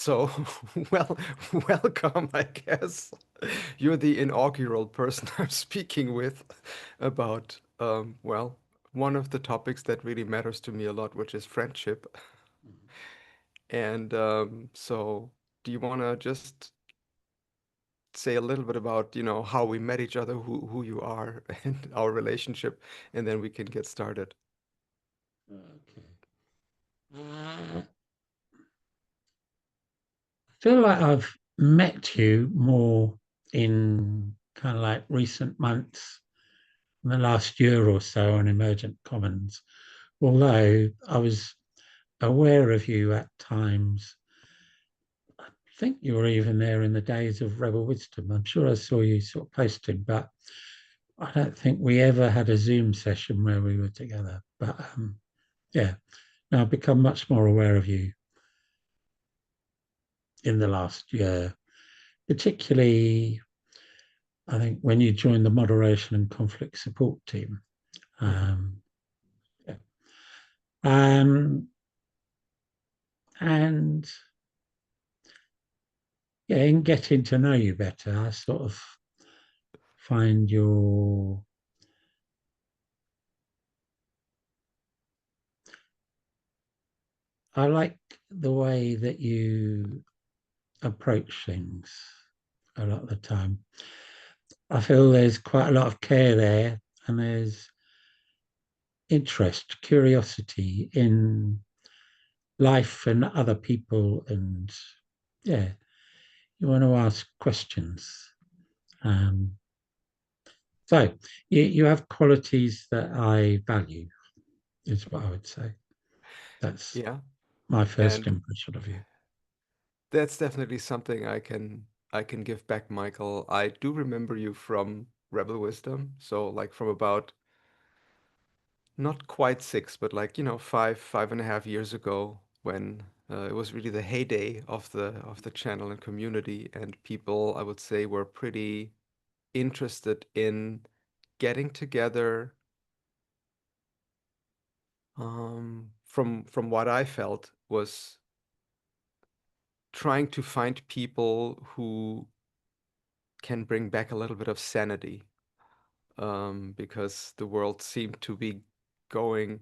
So, well, welcome, I guess. You're the inaugural person I'm speaking with about, well, one of the topics that really matters to me a lot, which is friendship. And so, do you want to just say a little bit about, how we met each other, who you are, and our relationship, and then we can get started. Okay. I feel like I've met you more in kind of like recent months, in the last year or so on Emergent Commons, although I was aware of you at times. I think you were even there in the days of Rebel Wisdom. I'm sure I saw you sort of posting, but I don't think we ever had a Zoom session where we were together. But yeah, now I've become much more aware of you in the last year, particularly I think when you joined the moderation and conflict support team. Hmm. Um, yeah. um, and yeah, in getting to know you better, I sort of find I like the way that you approach things a lot of the time. I feel there's quite a lot of care there, and there's interest, curiosity in life and other people, and yeah, you want to ask questions. Um, so you have qualities that I value, is what I would say. That's Yeah. my first And impression of you. that's definitely something I can give back, Michael. I do remember you from Rebel Wisdom, so like from about not quite six, but like, 5.5 years ago when it was really the heyday of the channel and community, and people, I would say, were pretty interested in getting together. From what I felt was trying to find people who can bring back a little bit of sanity, because the world seemed to be going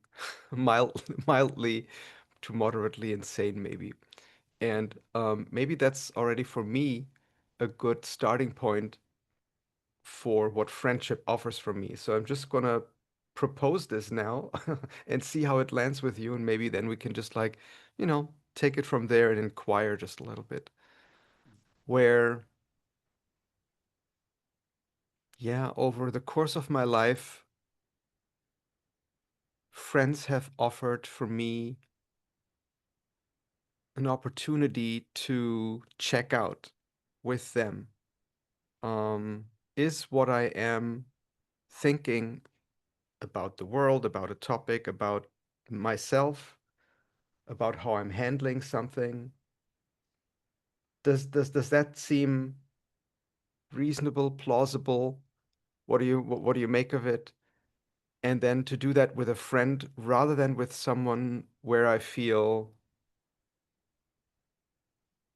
mildly to moderately insane, maybe. And maybe that's already for me a good starting point for what friendship offers for me. So I'm just gonna propose this now and see how it lands with you, and maybe then we can just like, take it from there and inquire just a little bit. Where, yeah, over the course of my life, friends have offered for me an opportunity to check out with them. Is what I am thinking about the world, about a topic, about myself, about how I'm handling something. Does that seem reasonable, plausible? What do you make of it? And then to do that with a friend rather than with someone where I feel,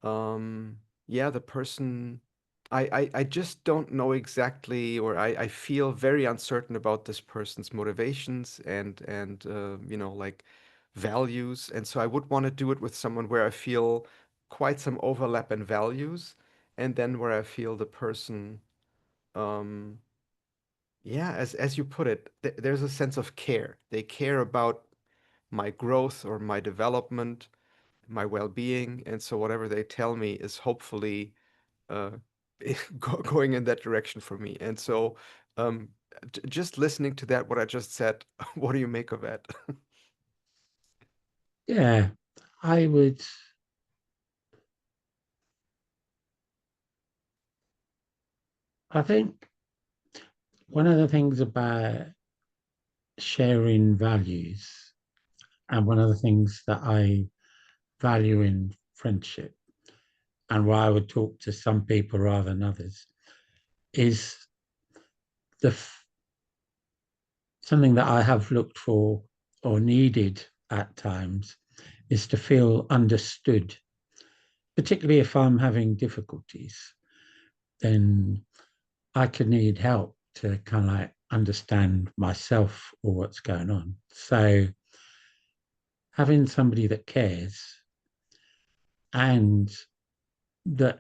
yeah, the person, I just don't know exactly, or I feel very uncertain about this person's motivations and like values. And so I would want to do it with someone where I feel quite some overlap in values, and then where I feel the person, um, yeah, as you put it, there's a sense of care. They care about my growth or my development, my well-being, and so whatever they tell me is hopefully uh, going in that direction for me. And so, um, just listening to that, what I just said, what do you make of that? Yeah, I would. I think one of the things about sharing values, and one of the things that I value in friendship, and why I would talk to some people rather than others, is the something that I have looked for or needed at times is to feel understood particularly if I'm having difficulties, then I could need help to kind of like understand myself or what's going on. So having somebody that cares and that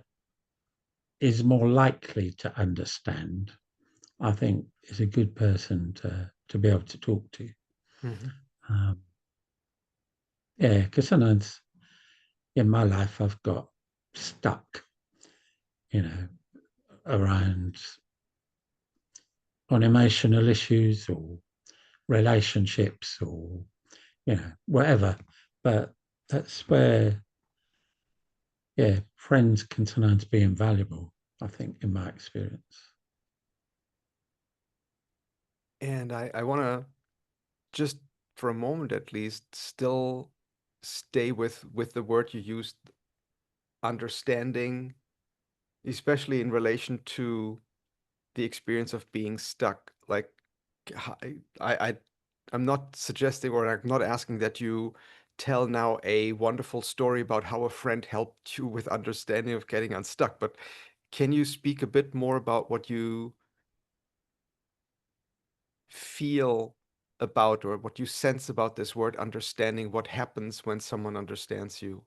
is more likely to understand, I think is a good person to be able to talk to. Hmm. Um, yeah, because sometimes in my life I've got stuck, you know, around on emotional issues or relationships or whatever. But that's where, yeah, friends can sometimes be invaluable, I think, in my experience. And I want to just for a moment at least still stay with the word you used, understanding, especially in relation to the experience of being stuck. Like, I I'm not suggesting or I'm not asking that you tell now a wonderful story about how a friend helped you with understanding of getting unstuck, but can you speak a bit more about what you feel about or what you sense about this word understanding, what happens when someone understands you?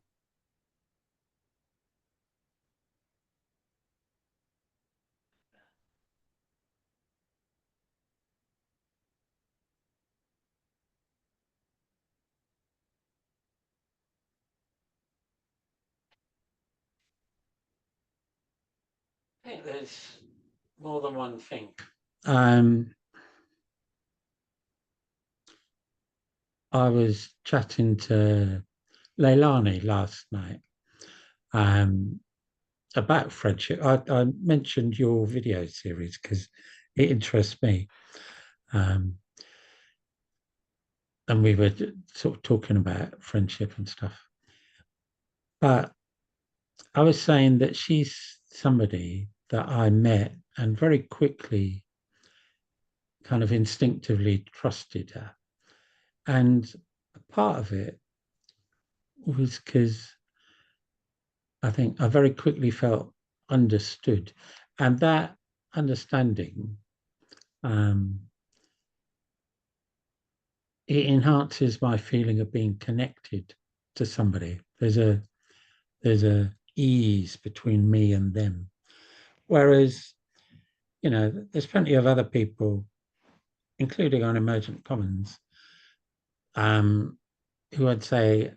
I think there's more than one thing. Um, I was chatting to Leilani last night um, about friendship. I mentioned your video series because it interests me. Um, and we were sort of talking about friendship and stuff. But I was saying that she's somebody that I met and very quickly kind of instinctively trusted her. And part of it was because I think I very quickly felt understood. And that understanding, um, it enhances my feeling of being connected to somebody. There's a ease between me and them. Whereas, there's plenty of other people, including on Emergent Commons, um, who I'd say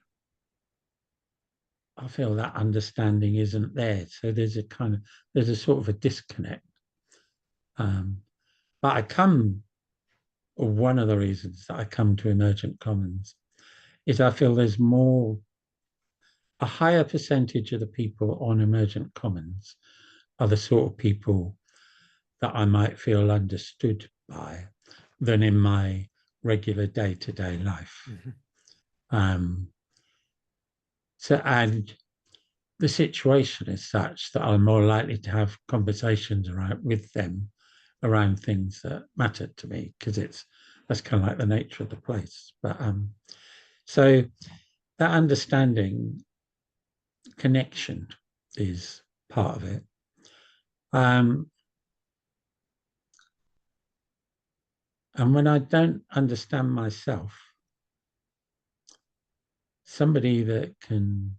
I feel that understanding isn't there. So there's a sort of a disconnect. Um, but one of the reasons that I come to Emergent Commons is I feel a higher percentage of the people on Emergent Commons are the sort of people that I might feel understood by than in my regular day to day life. Mhm. Um, and the situation is such that I'm more likely to have conversations around with them around things that matter to me because that's kind of like the nature of the place. But so that understanding connection is part of it. Um, and when I don't understand myself, somebody that can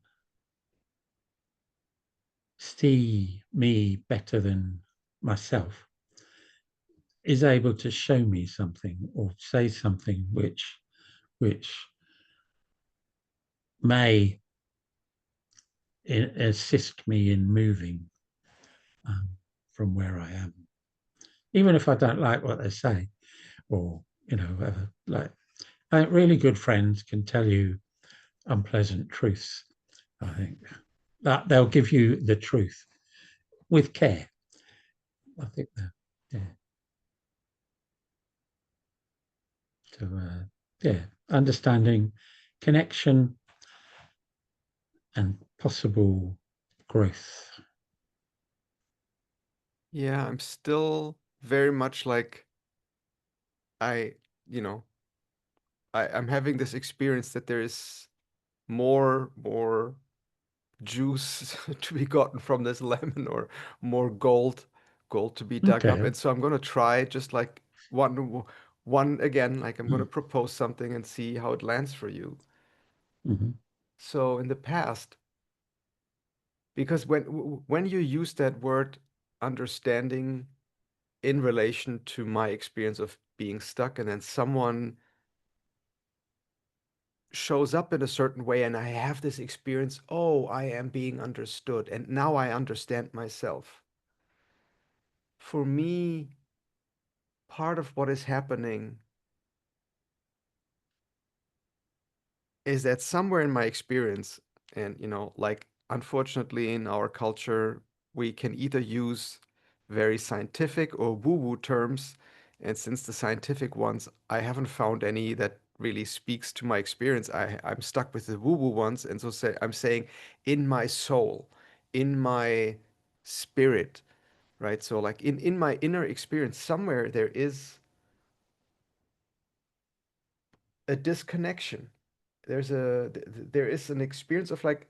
see me better than myself is able to show me something or say something which may assist me in moving um, from where I am, even if I don't like what they say or whatever. Like, I think really good friends can tell you unpleasant truths. I think that they'll give you the truth with care. I think that, yeah. So, yeah, understanding, connection, and possible growth. Yeah, I'm still very much like I, you know, I'm having this experience that there is more juice to be gotten from this lemon or more gold to be dug up. Okay. And so I'm gonna try just like one again, like I'm gonna Mm. propose something and see how it lands for you. Mhm. So in the past, because when you use that word understanding in relation to my experience of being stuck, and then someone shows up in a certain way and I have this experience, oh, I am being understood and now I understand myself. For me, part of what is happening is that somewhere in my experience, and like unfortunately in our culture, we can either use very scientific or woo-woo terms. And since the scientific ones, I haven't found any that really speaks to my experience. I'm stuck with the woo-woo ones. And so I'm saying in my soul, in my spirit, right? So like in my inner experience, somewhere there is a disconnection. There is an experience of like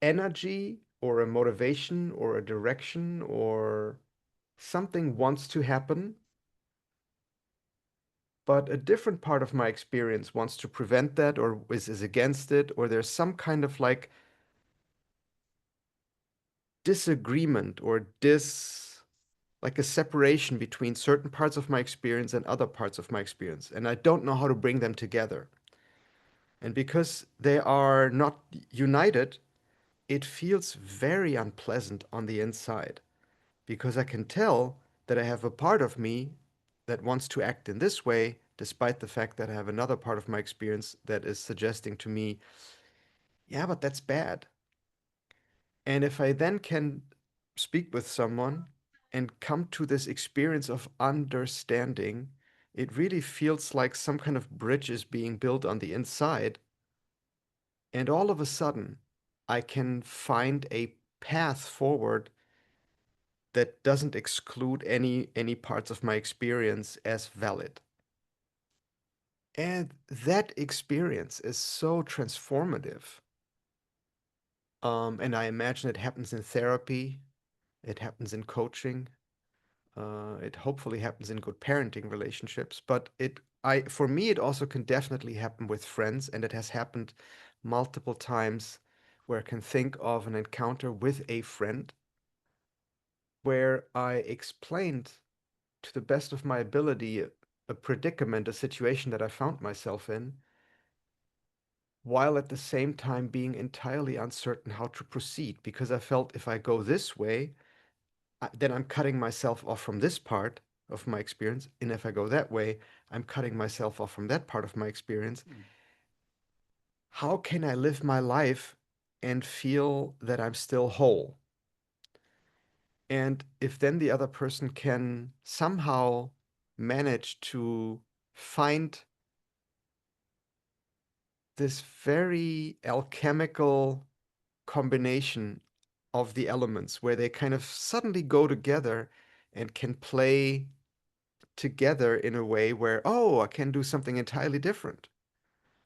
energy or a motivation or a direction or something wants to happen, but a different part of my experience wants to prevent that or is against it, or there's some kind of like disagreement or like a separation between certain parts of my experience and other parts of my experience, and I don't know how to bring them together. And because they are not united, it feels very unpleasant on the inside. Because I can tell that I have a part of me that wants to act in this way, despite the fact that I have another part of my experience that is suggesting to me, yeah, but that's bad. And if I then can speak with someone and come to this experience of understanding, it really feels like some kind of bridge is being built on the inside. And all of a sudden, I can find a path forward that doesn't exclude any parts of my experience as valid. And that experience is so transformative. And I imagine it happens in therapy, it happens in coaching, it hopefully happens in good parenting relationships. But for me, it also can definitely happen with friends, and it has happened multiple times where I can think of an encounter with a friend where I explained to the best of my ability a predicament, a situation that I found myself in, while at the same time being entirely uncertain how to proceed because I felt if I go this way, then I'm cutting myself off from this part of my experience. And if I go that way, I'm cutting myself off from that part of my experience. How can I live my life and feel that I'm still whole? And if then the other person can somehow manage to find this very alchemical combination of the elements where they kind of suddenly go together and can play together in a way where, oh, I can do something entirely different.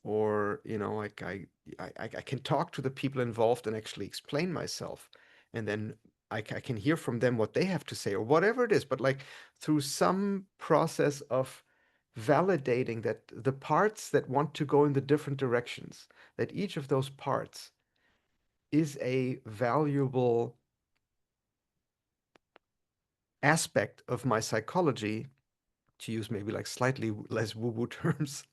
Or, like I can talk to the people involved and actually explain myself. And then I can hear from them what they have to say or whatever it is. But like through some process of validating that the parts that want to go in the different directions, that each of those parts is a valuable aspect of my psychology, to use maybe like slightly less woo-woo terms,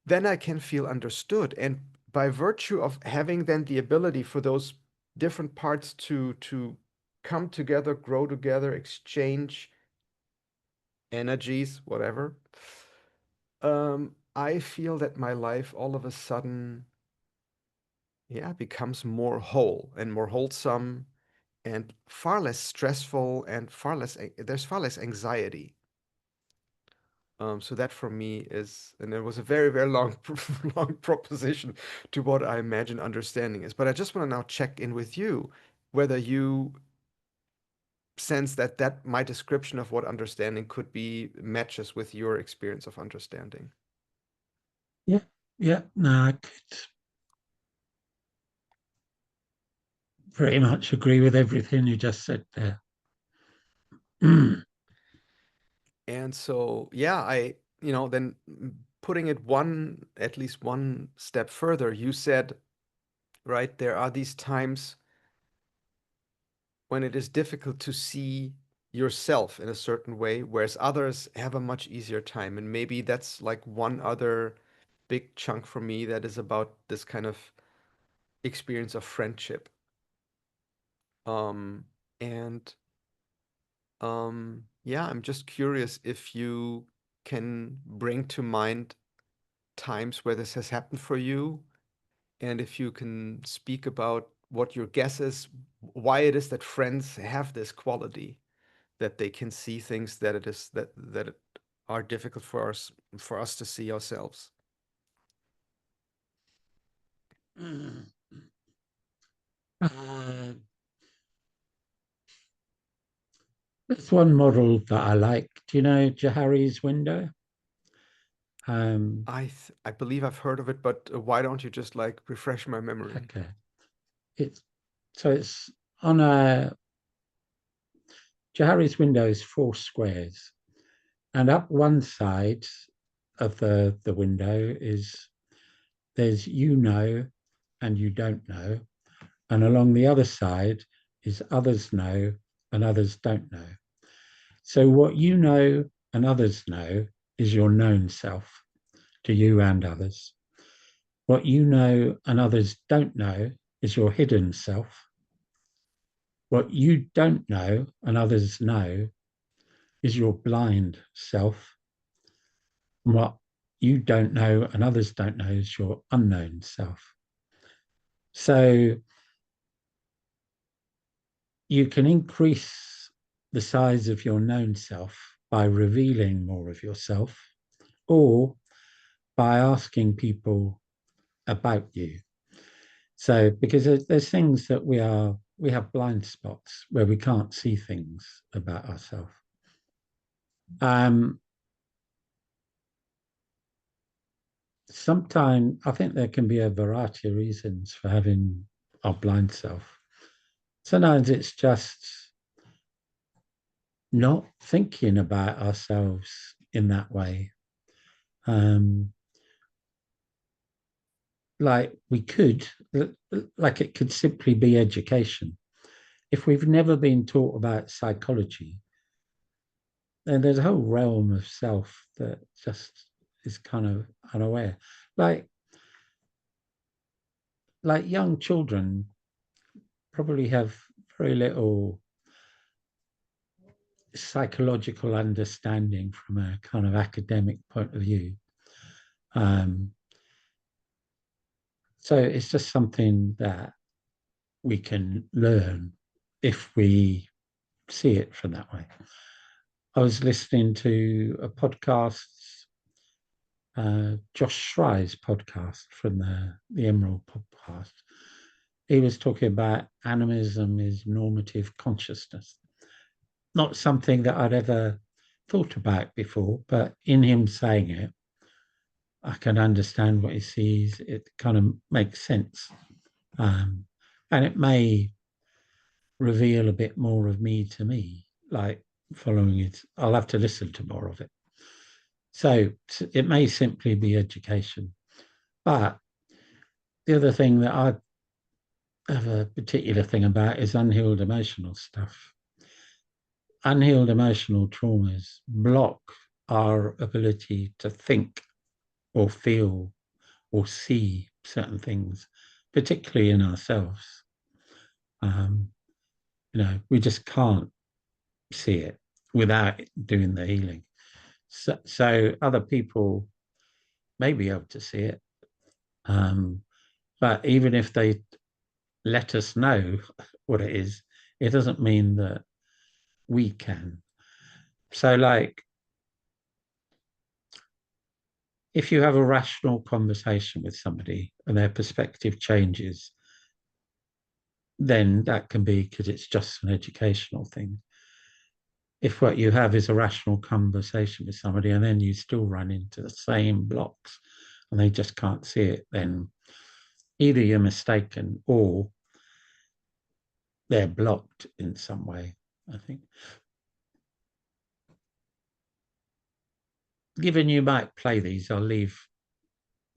then I can feel understood. And by virtue of having then the ability for those different parts to come together, grow together, exchange energies, whatever, I feel that my life all of a sudden, yeah, becomes more whole and more wholesome and far less stressful and there's far less anxiety. So that for me is, and it was a very, very long, long proposition to what I imagine understanding is. But I just want to now check in with you whether you sense that my description of what understanding could be matches with your experience of understanding. Yeah, yeah. No, I could. pretty much agree with everything you just said there. Mm. And so, yeah, then putting it at least one step further, you said, right, there are these times when it is difficult to see yourself in a certain way, whereas others have a much easier time. And maybe that's like one other big chunk for me that is about this kind of experience of friendship. Um, and yeah, I'm just curious if you can bring to mind times where this has happened for you, and if you can speak about what your guess is, why it is that friends have this quality that they can see things that it is that it are difficult for us to see ourselves. Mm. Uh, there's one model that I like. Do you know Johari's window? Um, I believe I've heard of it, but why don't you just like refresh my memory? okay. It's it's on a Johari's window is four squares, and up one side of the window is there's you know and you don't know, and along the other side is others know and others don't know. So what you know and others know is your known self to you and others. What you know and others don't know is your hidden self. What you don't know and others know is your blind self. And what you don't know and others don't know is your unknown self. So you can increase the size of your known self by revealing more of yourself or by asking people about you. So because there's things that we have blind spots where we can't see things about ourselves. Um, Sometimes I think there can be a variety of reasons for having our blind self. Sometimes it's just not thinking about ourselves in that way. Um, like we could, like it could simply be education. If we've never been taught about psychology, then there's a whole realm of self that just is kind of unaware. Like like young children probably have very little psychological understanding from a kind of academic point of view. Um, so it's just something that we can learn if we see it from that way. I was listening to a podcast, Josh Schrei's podcast from the Emerald podcast. He was talking about animism is normative consciousness. Not something that I'd ever thought about before, but in him saying it, I can understand what he sees. It kind of makes sense. Um, and it may reveal a bit more of me to me, like following it. I'll have to listen to more of it. So it may simply be education. But the other thing that I have a particular thing about is unhealed emotional stuff. Unhealed emotional traumas block our ability to think or feel or see certain things, particularly in ourselves. Um, we just can't see it without doing the healing. So other people may be able to see it, but even if they let us know what it is, it doesn't mean that we can. So, like, if you have a rational conversation with somebody and their perspective changes, then that can be because it's just an educational thing. If what you have is a rational conversation with somebody and then you still run into the same blocks and they just can't see it, then either you're mistaken or they're blocked in some way, I think. Given you might play these, I'll leave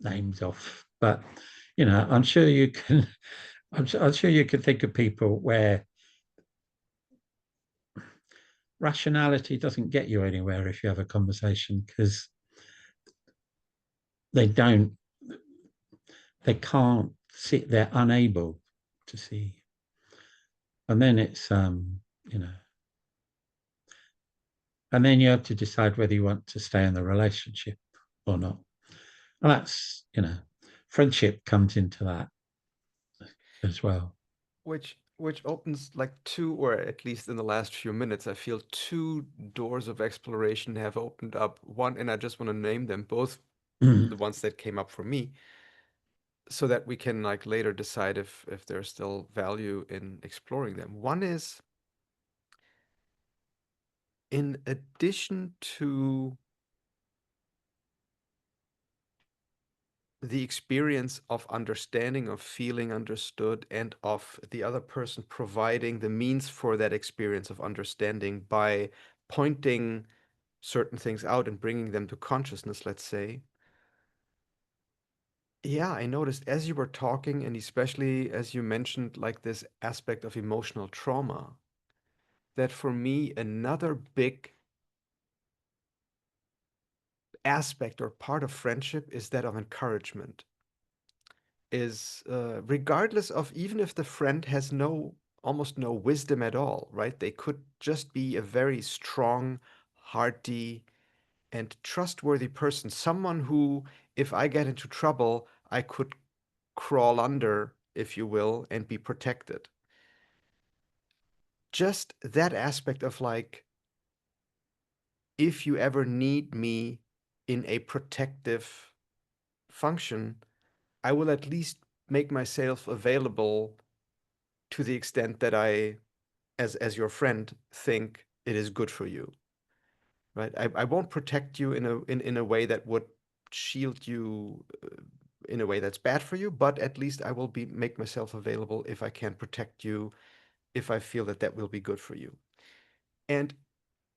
names off, but I'm sure you can. I'm sure you can think of people where rationality doesn't get you anywhere if you have a conversation because they don't, they can't see, they're unable to see, and then it's you know, and then you have to decide whether you want to stay in the relationship or not. And that's, friendship comes into that as well. Which opens like two, or at least in the last few minutes, I feel two doors of exploration have opened up. One, and I just want to name them both, Mm. the ones that came up for me, so that we can like later decide if there's still value in exploring them. One is, in addition to the experience of understanding, of feeling understood, and of the other person providing the means for that experience of understanding by pointing certain things out and bringing them to consciousness, let's say. Yeah, I noticed as you were talking, and especially as you mentioned, like this aspect of emotional trauma, that for me, another big aspect or part of friendship is that of encouragement. Is regardless of, even if the friend has almost no wisdom at all, right? They could just be a very strong, hearty, and trustworthy person. Someone who, if I get into trouble, I could crawl under, if you will, and be protected. Just that aspect of like, if you ever need me in a protective function, I will at least make myself available to the extent that I, as your friend, think it is good for you, right? I won't protect you in a way that would shield you in a way that's bad for you, but at least I will be make myself available if I can protect you, if I feel that that will be good for you. And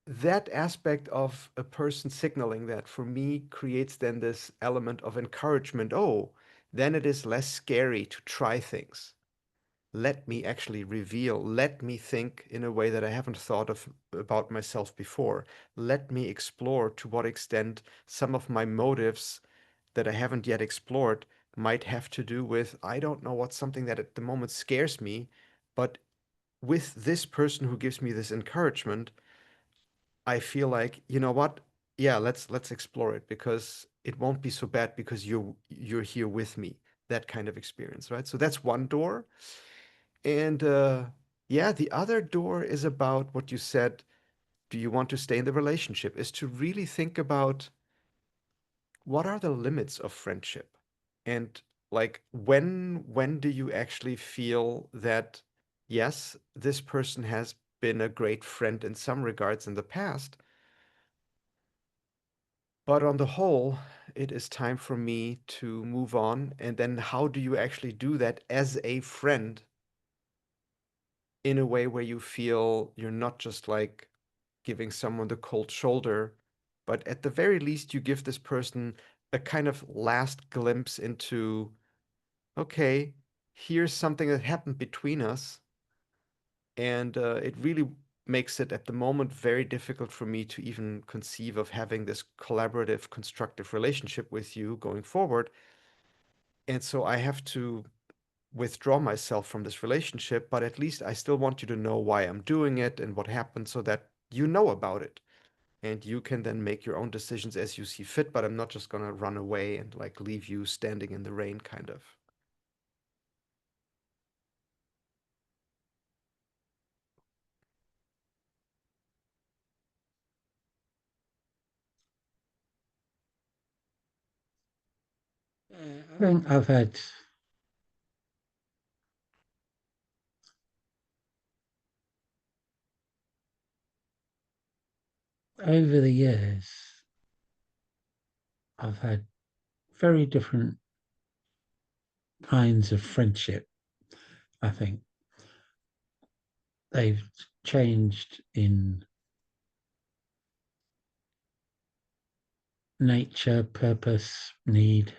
that aspect of a person signaling that for me creates then this element of encouragement. Oh, then it is less scary to try things. Let me actually reveal, let me think in a way that I haven't thought of about myself before. Let me explore to what extent some of my motives that I haven't yet explored might have to do with, I don't know, what's something that at the moment scares me, but with this person who gives me this encouragement, I feel like, you know what? Yeah, let's explore it because it won't be so bad because you're here with me. That kind of experience, right? So that's one door. And yeah, the other door is about what you said. Do you want to stay in the relationship? Is to really think about what are the limits of friendship? And like when do you actually feel that yes, this person has been a great friend in some regards in the past, but on the whole, it is time for me to move on. And then how do you actually do that as a friend in a way where you feel you're not just like giving someone the cold shoulder, but at the very least, you give this person a kind of last glimpse into, okay, here's something that happened between us. And it really makes it at the moment very difficult for me to even conceive of having this collaborative, constructive relationship with you going forward. And so I have to withdraw myself from this relationship, but at least I still want you to know why I'm doing it and what happened so that you know about it. And you can then make your own decisions as you see fit, but I'm not just gonna run away and like leave you standing in the rain, kind of. I think I've had over the years, I've had very different kinds of friendship, I think. they've changed in nature, purpose, need.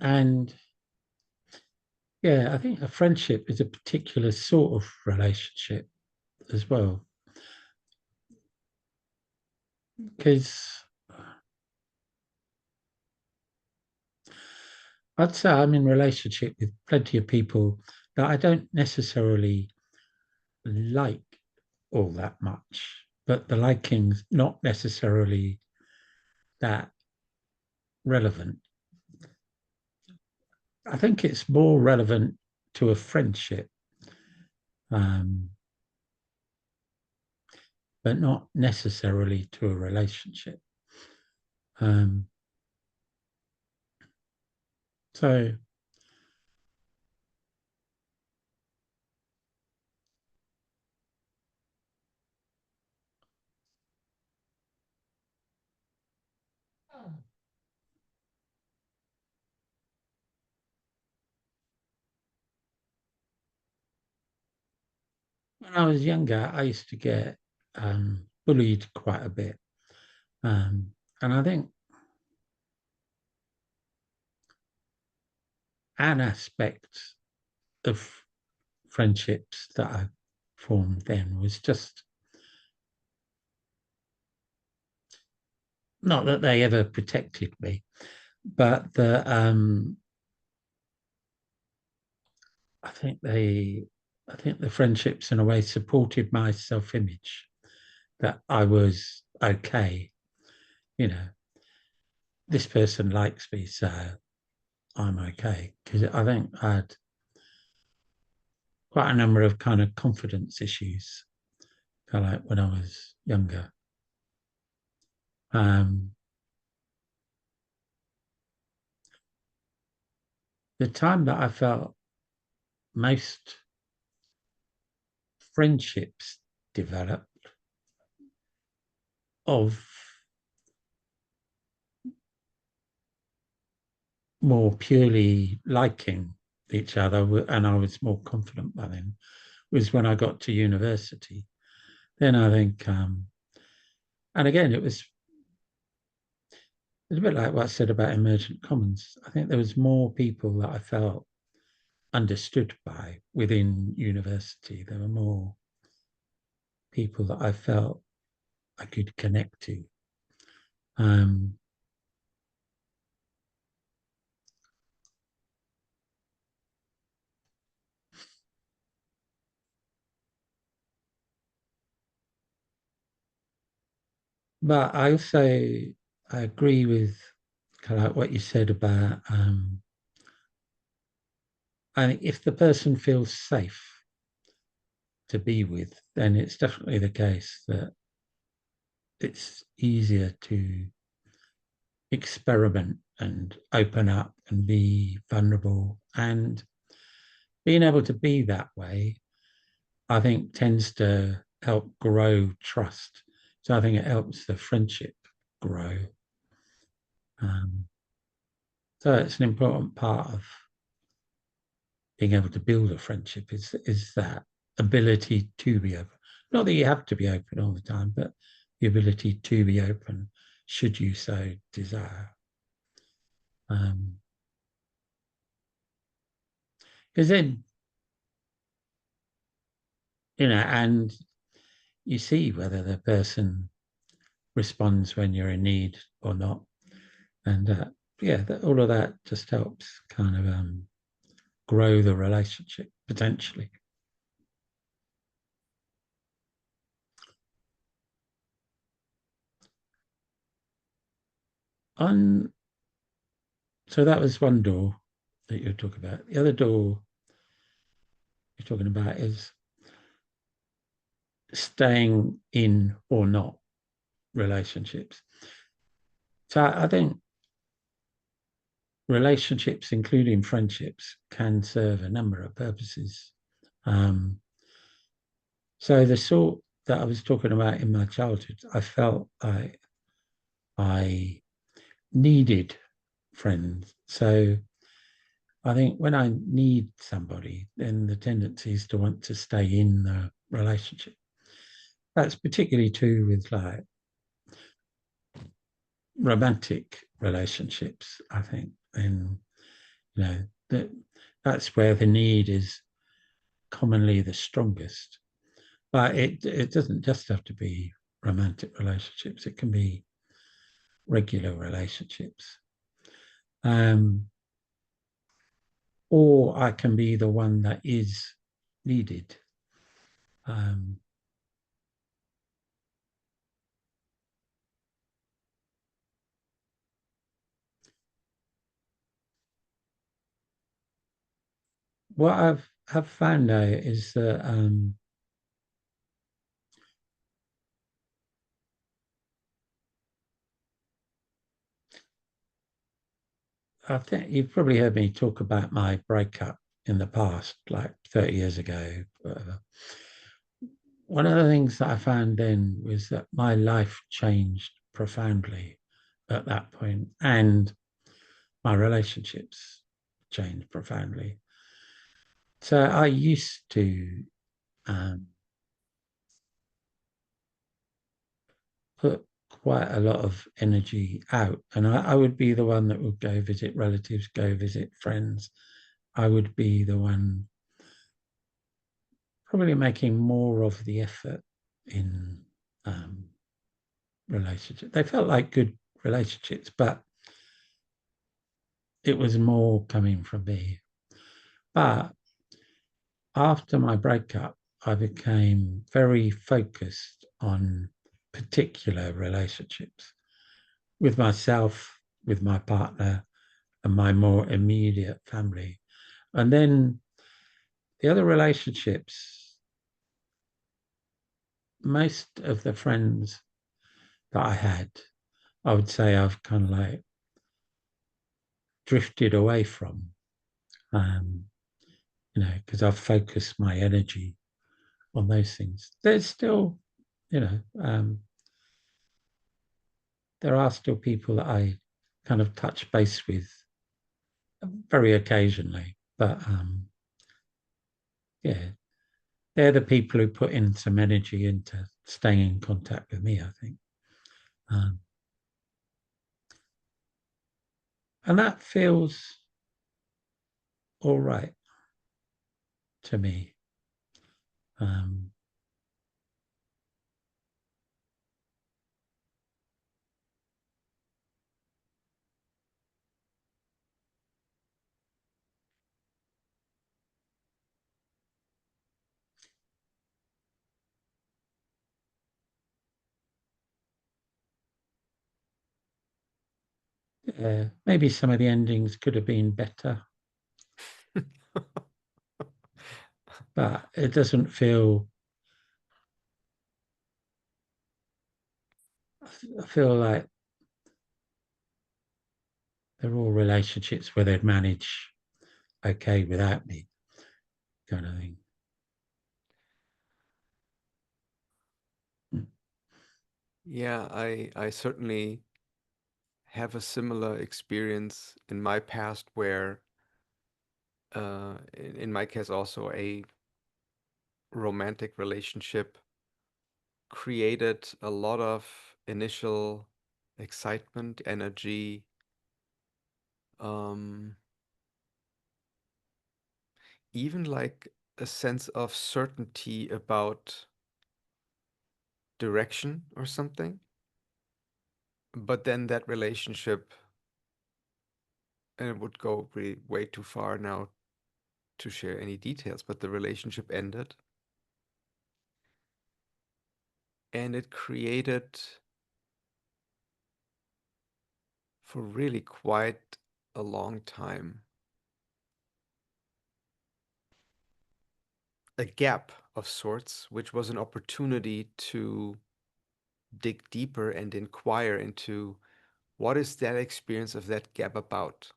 And yeah, I think a friendship is a particular sort of relationship as well. Because I'd say I'm in relationship with plenty of people that I don't necessarily like all that much, but the liking's not necessarily that relevant. I think it's more relevant to a friendship, um, but not necessarily to a relationship. Um, so, when I was younger, I used to get bullied quite a bit. And I think an aspect of friendships that I formed then was just not that they ever protected me, but I think I think the friendships in a way supported my self-image that I was okay. You know, this person likes me, so I'm okay. Because I think I had quite a number of kind of confidence issues, kind of like when I was younger. Um, the time that I felt most friendships develop of more purely liking each other, and I was more confident by then, was when I got to university. Then I think, and again, it's a bit like what I said about emergent commons. I think there was more people that I felt understood by within university. There were more people that I felt I could connect to. Um, but I also I agree with kind of like what you said about I think if the person feels safe to be with, then it's definitely the case that it's easier to experiment and open up and be vulnerable. And being able to be that way, I think, tends to help grow trust. So I think it helps the friendship grow. Um, so it's an important part of being able to build a friendship is that ability to be open. Not that you have to be open all the time, but the ability to be open should you so desire. Um, because then, and you see whether the person responds when you're in need or not. And yeah, all of that just helps kind of grow the relationship potentially. On So that was one door that you're talking about. The other door you're talking about is staying in or not relationships. So I think relationships, including friendships, can serve a number of purposes. Um, so the sort that I was talking about in my childhood, I felt I needed friends. So I think when I need somebody, then the tendency is to want to stay in the relationship. That's particularly true with like romantic relationships, I think. And you know, that that's where the need is commonly the strongest. But it doesn't just have to be romantic relationships. It can be regular relationships. Um, or I can be the one that is needed. Um, what have found out is that I think you've probably heard me talk about my breakup in the past, like 30 years ago, whatever. One of the things that I found then was that my life changed profoundly at that point, and my relationships changed profoundly. So I used to um, put quite a lot of energy out, and I would be the one that would go visit relatives, go visit friends. I would be the one probably making more of the effort in um, relationships. They felt like good relationships, but it was more coming from me. But after my breakup, I became very focused on particular relationships with myself, with my partner, and my more immediate family. And then the other relationships, most of the friends that I had, I would say I've kind of like drifted away from, um, because I've focused my energy on those things. There's still, you know, there are still people that I kind of touch base with very occasionally, but yeah, they're the people who put in some energy into staying in contact with me, I think. Um, and that feels all right to me. Um, maybe some of the endings could have been better, but it doesn't feel. I feel like they're all relationships where they'd manage okay without me, kind of thing. Yeah, I certainly have a similar experience in my past where, in my case, also a romantic relationship created a lot of initial excitement, energy, um, even like a sense of certainty about direction or something. But then that relationship, and it would go really way too far now to share any details, but the relationship ended and it created for really quite a long time a gap of sorts, which was an opportunity to dig deeper and inquire into what is that experience of that gap about.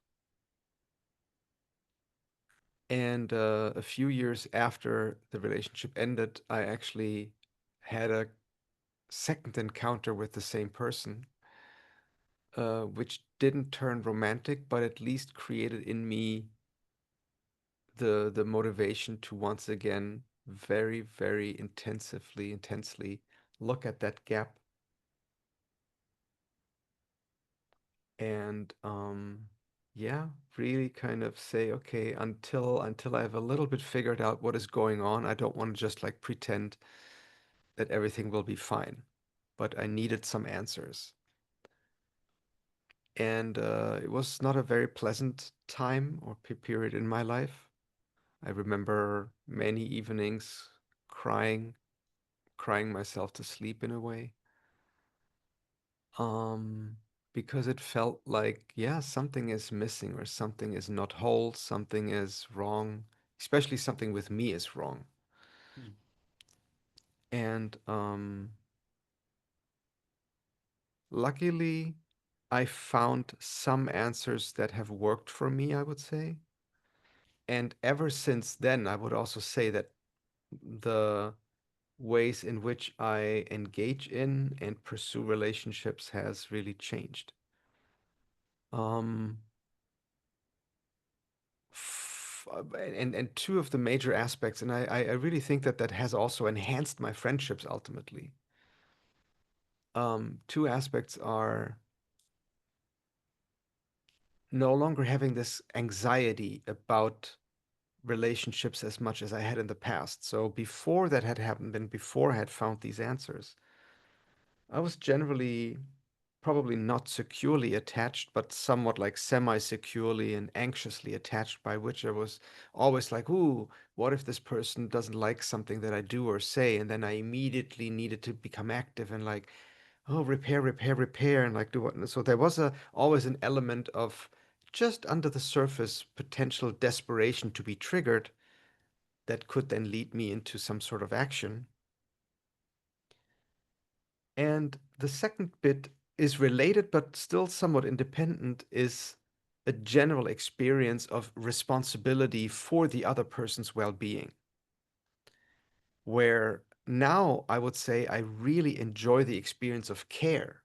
And a few years after the relationship ended, I actually had a second encounter with the same person. which didn't turn romantic, but at least created in me the motivation to once again very, very intensely look at that gap and yeah, really kind of say, okay, until I have a little bit figured out what is going on, I don't want to just like pretend that everything will be fine. But I needed some answers. And it was not a very pleasant time or period in my life. I remember many evenings crying, crying myself to sleep in a way. Um, because it felt like, yeah, something is missing or something is not whole, something is wrong, especially something with me is wrong. And luckily, I found some answers that have worked for me, I would say. And ever since then, I would also say that the ways in which I engage in and pursue relationships has really changed. Um, and two of the major aspects, and I really think that that has also enhanced my friendships ultimately. Two aspects are no longer having this anxiety about relationships as much as I had in the past. So before that had happened and before I had found these answers, I was generally probably not securely attached, but somewhat like semi-securely and anxiously attached, by which I was always like, ooh, what if this person doesn't like something that I do or say? And then I immediately needed to become active and like, oh, repair, and like do what. So there was always an element of just under the surface potential desperation to be triggered that could then lead me into some sort of action. And the second bit is related but still somewhat independent, is a general experience of responsibility for the other person's well-being, where now I would say I really enjoy the experience of care.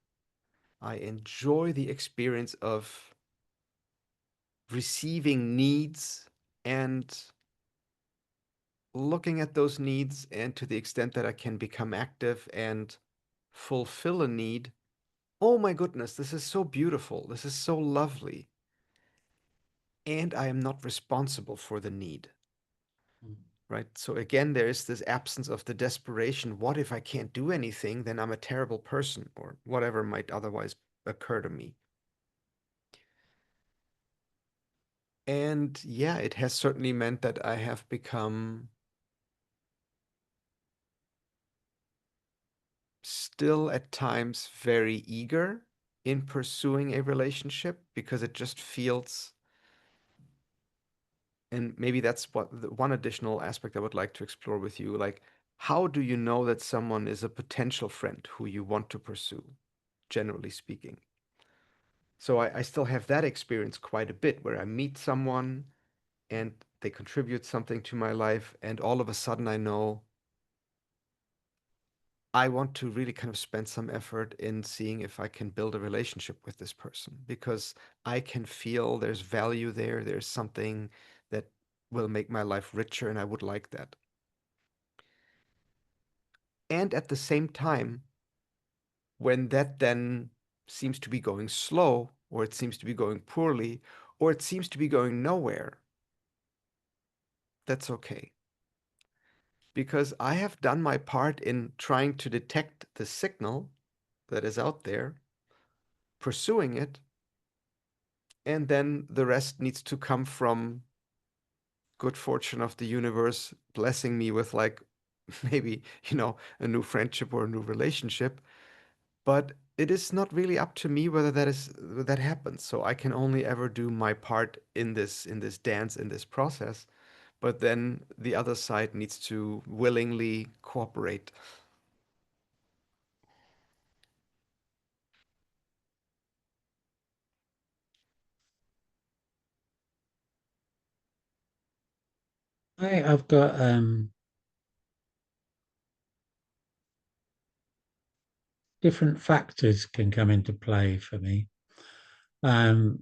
I enjoy the experience of receiving needs and looking at those needs, and to the extent that I can become active and fulfill a need, oh my goodness, this is so beautiful. This is so lovely. And I am not responsible for the need, right? So again, there is this absence of the desperation. What if I can't do anything? Then I'm a terrible person, or whatever might otherwise occur to me. And yeah, it has certainly meant that I have become still at times very eager in pursuing a relationship because it just feels, and maybe that's what the one additional aspect I would like to explore with you. Like, how do you know that someone is a potential friend who you want to pursue, generally speaking? So I still have that experience quite a bit where I meet someone and they contribute something to my life, and all of a sudden I know I want to really kind of spend some effort in seeing if I can build a relationship with this person because I can feel there's value there. There's something that will make my life richer, and I would like that. And at the same time, when that then seems to be going slow, or it seems to be going poorly, or it seems to be going nowhere, that's okay. Because I have done my part in trying to detect the signal that is out there, pursuing it, and then the rest needs to come from good fortune of the universe blessing me with like maybe, a new friendship or a new relationship. But it is not really up to me whether that happens. So I can only ever do my part in this dance, in this process. But then the other side needs to willingly cooperate. I've got different factors can come into play for me. Um,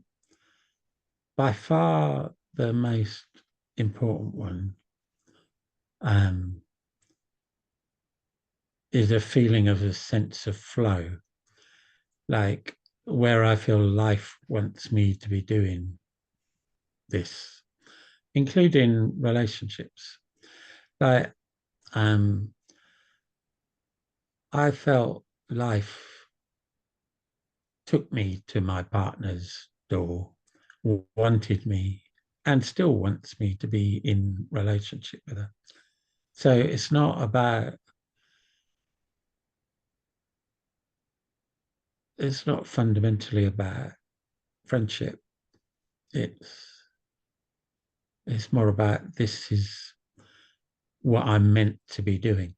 by far the most important one um, is a feeling of a sense of flow, like where I feel life wants me to be doing this, including relationships. Like I felt life took me to my partner's door, wanted me, and still wants me to be in relationship with her. So it's not fundamentally about friendship. It's it's more about this is what I'm meant to be doing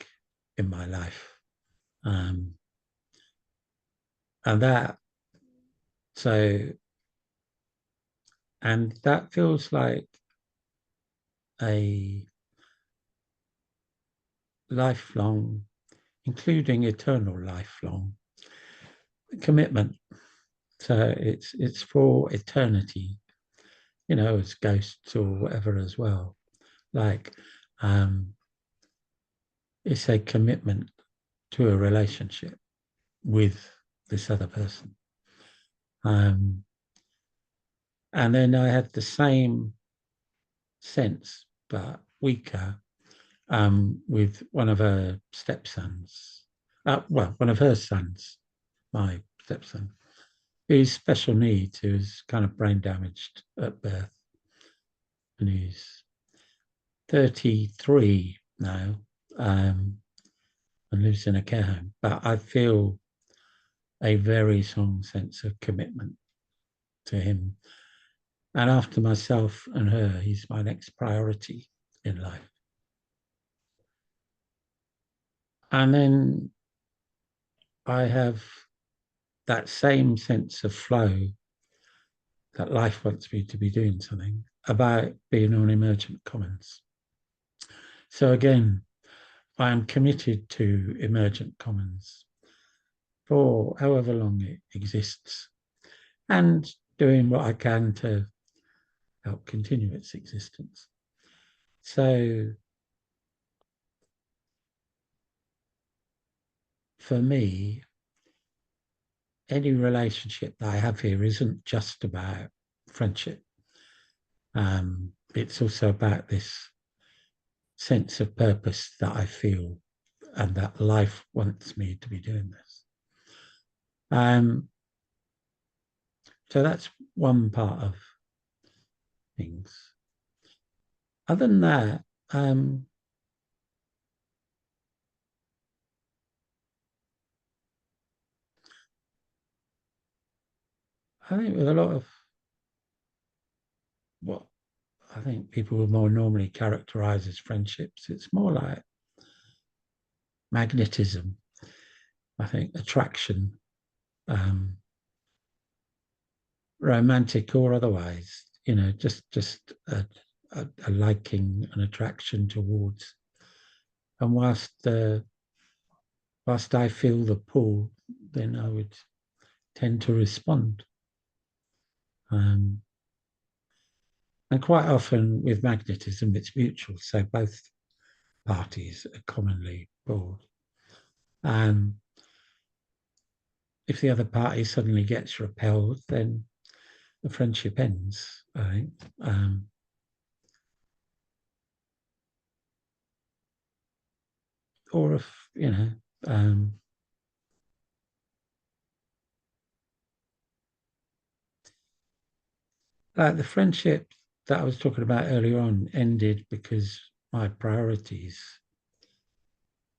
in my life. Um, and that so and that feels like a lifelong, including eternal lifelong commitment. So it's for eternity, as ghosts or whatever as well. Like um, it's a commitment to a relationship with this other person. Um, and then I had the same sense, but weaker, with one of her stepsons. One of her sons, my stepson, who's special needs, who's kind of brain damaged at birth, and he's 33 now, and lives in a care home. But I feel a very strong sense of commitment to him. And after myself and her, he's my next priority in life. And then I have that same sense of flow that life wants me to be doing something about being on emergent commons. So again, I am committed to emergent commons for however long it exists and doing what I can to help continue its existence. So for me, any relationship that I have here isn't just about friendship. It's also about this sense of purpose that I feel and that life wants me to be doing this. Um, so that's one part of things. Other than that, I think with a lot of what I think people would more normally characterize as friendships, it's more like magnetism, I think, attraction, um, romantic or otherwise, just a liking, an attraction towards. And whilst I feel the pull, then I would tend to respond. Um, and quite often with magnetism, it's mutual. So both parties are commonly pulled. And if the other party suddenly gets repelled, then the friendship ends, I think. Or if, like the friendship that I was talking about earlier on ended because my priorities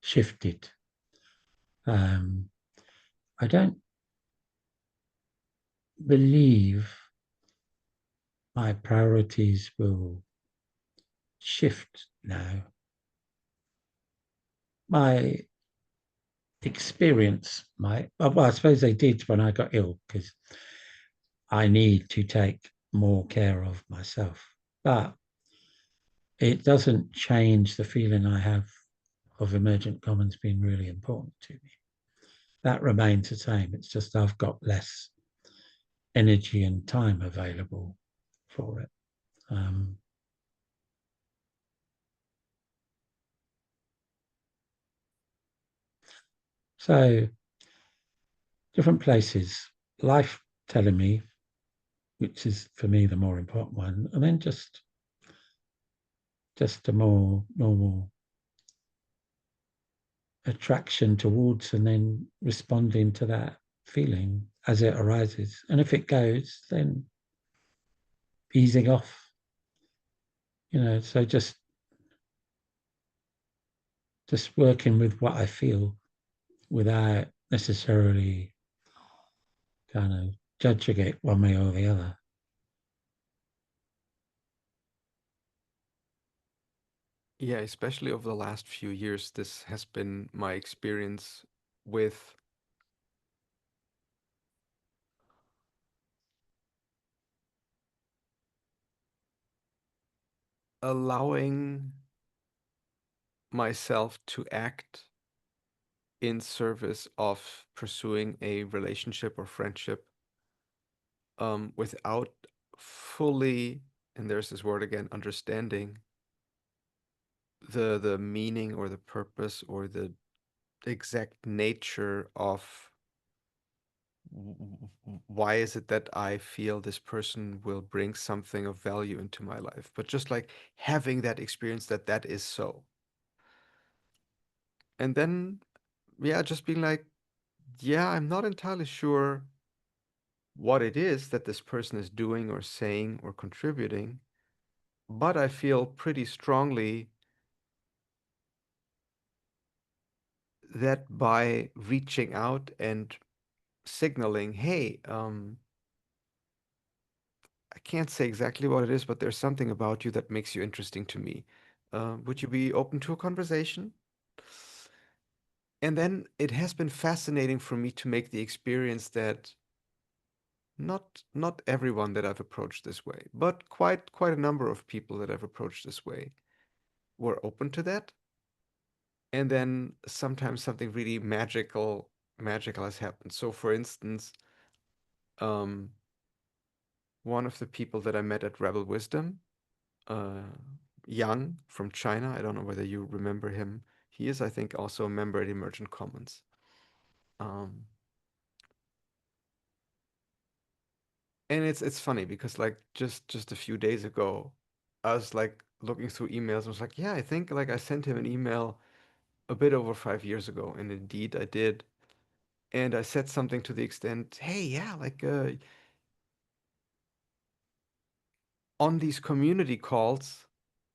shifted. Um, I don't believe my priorities will shift now. My experience might, well, I suppose they did when I got ill because I need to take more care of myself. But it doesn't change the feeling I have of emergent commons being really important to me. That remains the same. It's just I've got less energy and time available for it. Um, so different places, life telling me, which is for me the more important one, and then just a more normal attraction towards and then responding to that feeling as it arises. And if it goes, then easing off, so just working with what I feel without necessarily kind of judging it one way or the other. Yeah, especially over the last few years, this has been my experience with allowing myself to act in service of pursuing a relationship or friendship without fully, and there's this word again, understanding the meaning or the purpose or the exact nature of why is it that I feel this person will bring something of value into my life. But just like having that experience that that is so. And then, yeah, just being like, yeah, I'm not entirely sure what it is that this person is doing or saying or contributing, but I feel pretty strongly that by reaching out and signaling, hey, I can't say exactly what it is, but there's something about you that makes you interesting to me. Would you be open to a conversation? And then it has been fascinating for me to make the experience that not everyone that I've approached this way, but quite a number of people that I've approached this way were open to that. And then sometimes something really magical has happened. So for instance, um, one of the people that I met at Rebel Wisdom, uh, Yang from China. I don't know whether you remember him. He is, I think, also a member at Emergent Commons. Um, and it's funny because like just a few days ago, I was like looking through emails. I was like, yeah, I think like I sent him an email a bit over 5 years ago, and indeed I did. And I said something to the extent, hey, yeah, like on these community calls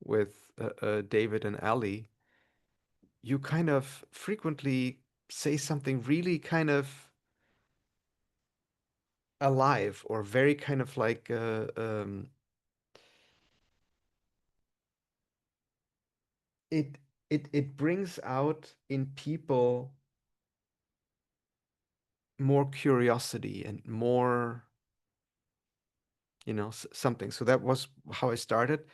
with David and Ali, you kind of frequently say something really kind of alive or very kind of like it it brings out in people more curiosity and more something. So that was how I started,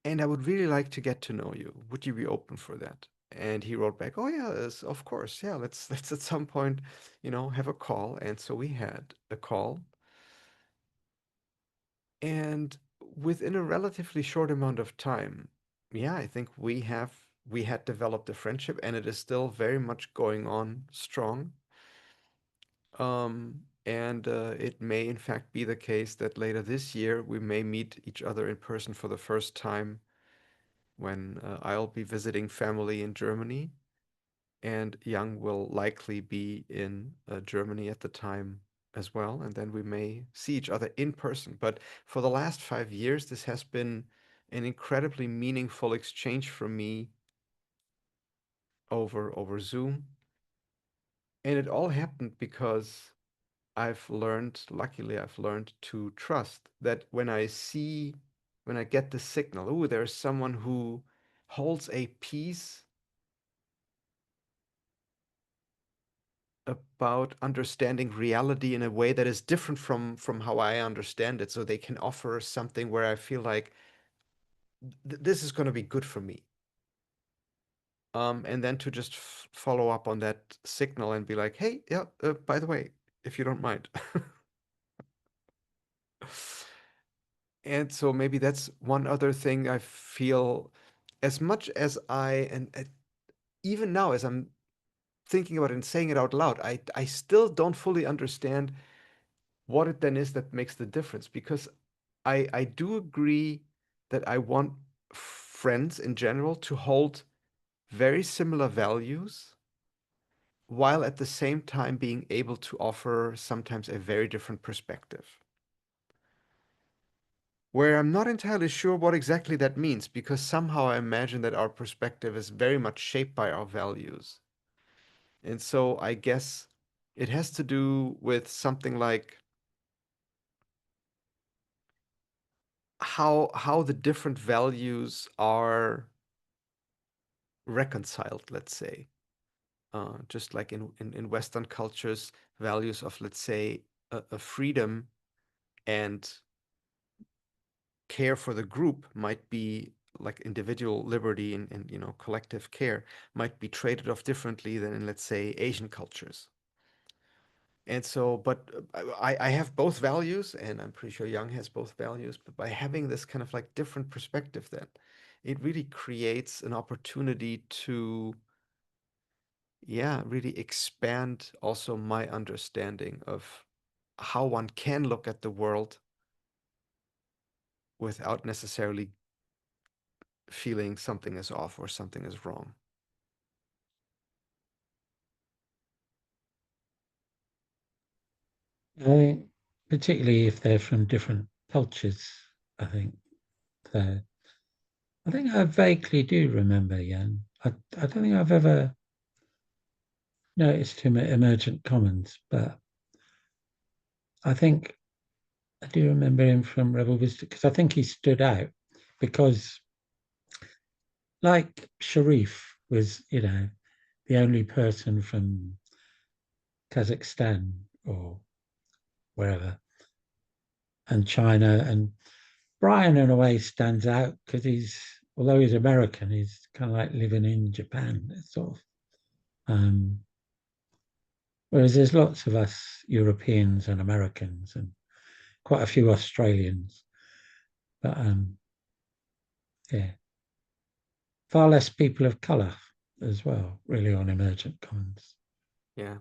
and I would really like to get to know you. Would you be open for that? And he wrote back, oh yeah, of course, yeah, let's at some point have a call. And so we had a call, and within a relatively short amount of time, yeah, I think we had developed a friendship, and it is still very much going on strong. And it may in fact be the case that later this year we may meet each other in person for the first time when I'll be visiting family in Germany, and Young will likely be in Germany at the time as well, and then we may see each other in person. But for the last 5 years, this has been an incredibly meaningful exchange for me over Zoom, and it all happened because luckily, I've learned to trust that when I get the signal, oh, there's someone who holds a piece about understanding reality in a way that is different from how I understand it, so they can offer something where I feel like this is going to be good for me. And then to just follow up on that signal and be like, hey, yeah, by the way, if you don't mind. And so maybe that's one other thing I feel as much as and even now as I'm thinking about it and saying it out loud, I still don't fully understand what it then is that makes the difference because I do agree that I want friends in general to hold very similar values while at the same time being able to offer sometimes a very different perspective. Where I'm not entirely sure what exactly that means because somehow I imagine that our perspective is very much shaped by our values. And so I guess it has to do with something like how the different values are reconciled, let's say. Just like in Western cultures, values of, let's say, a freedom and care for the group might be like individual liberty and collective care might be traded off differently than in, let's say, Asian cultures. And so, but I have both values, and I'm pretty sure Young has both values. But by having this kind of like different perspective, then it really creates an opportunity to, yeah, really expand also my understanding of how one can look at the world without necessarily feeling something is off or something is wrong. I think, particularly if they're from different cultures, I think. So I think I vaguely do remember Jan. I don't think I've ever noticed him at Emergent Commons, but I think I do remember him from Rebel Wisdom because I think he stood out because, like Sharif was, the only person from Kazakhstan or wherever, and China. And Brian, in a way, stands out because although he's American, he's kind of like living in Japan, sort of. Um, Whereas there's lots of us Europeans and Americans and quite a few Australians, but yeah, far less people of colour as well, really, on Emergent Commons. Yeah.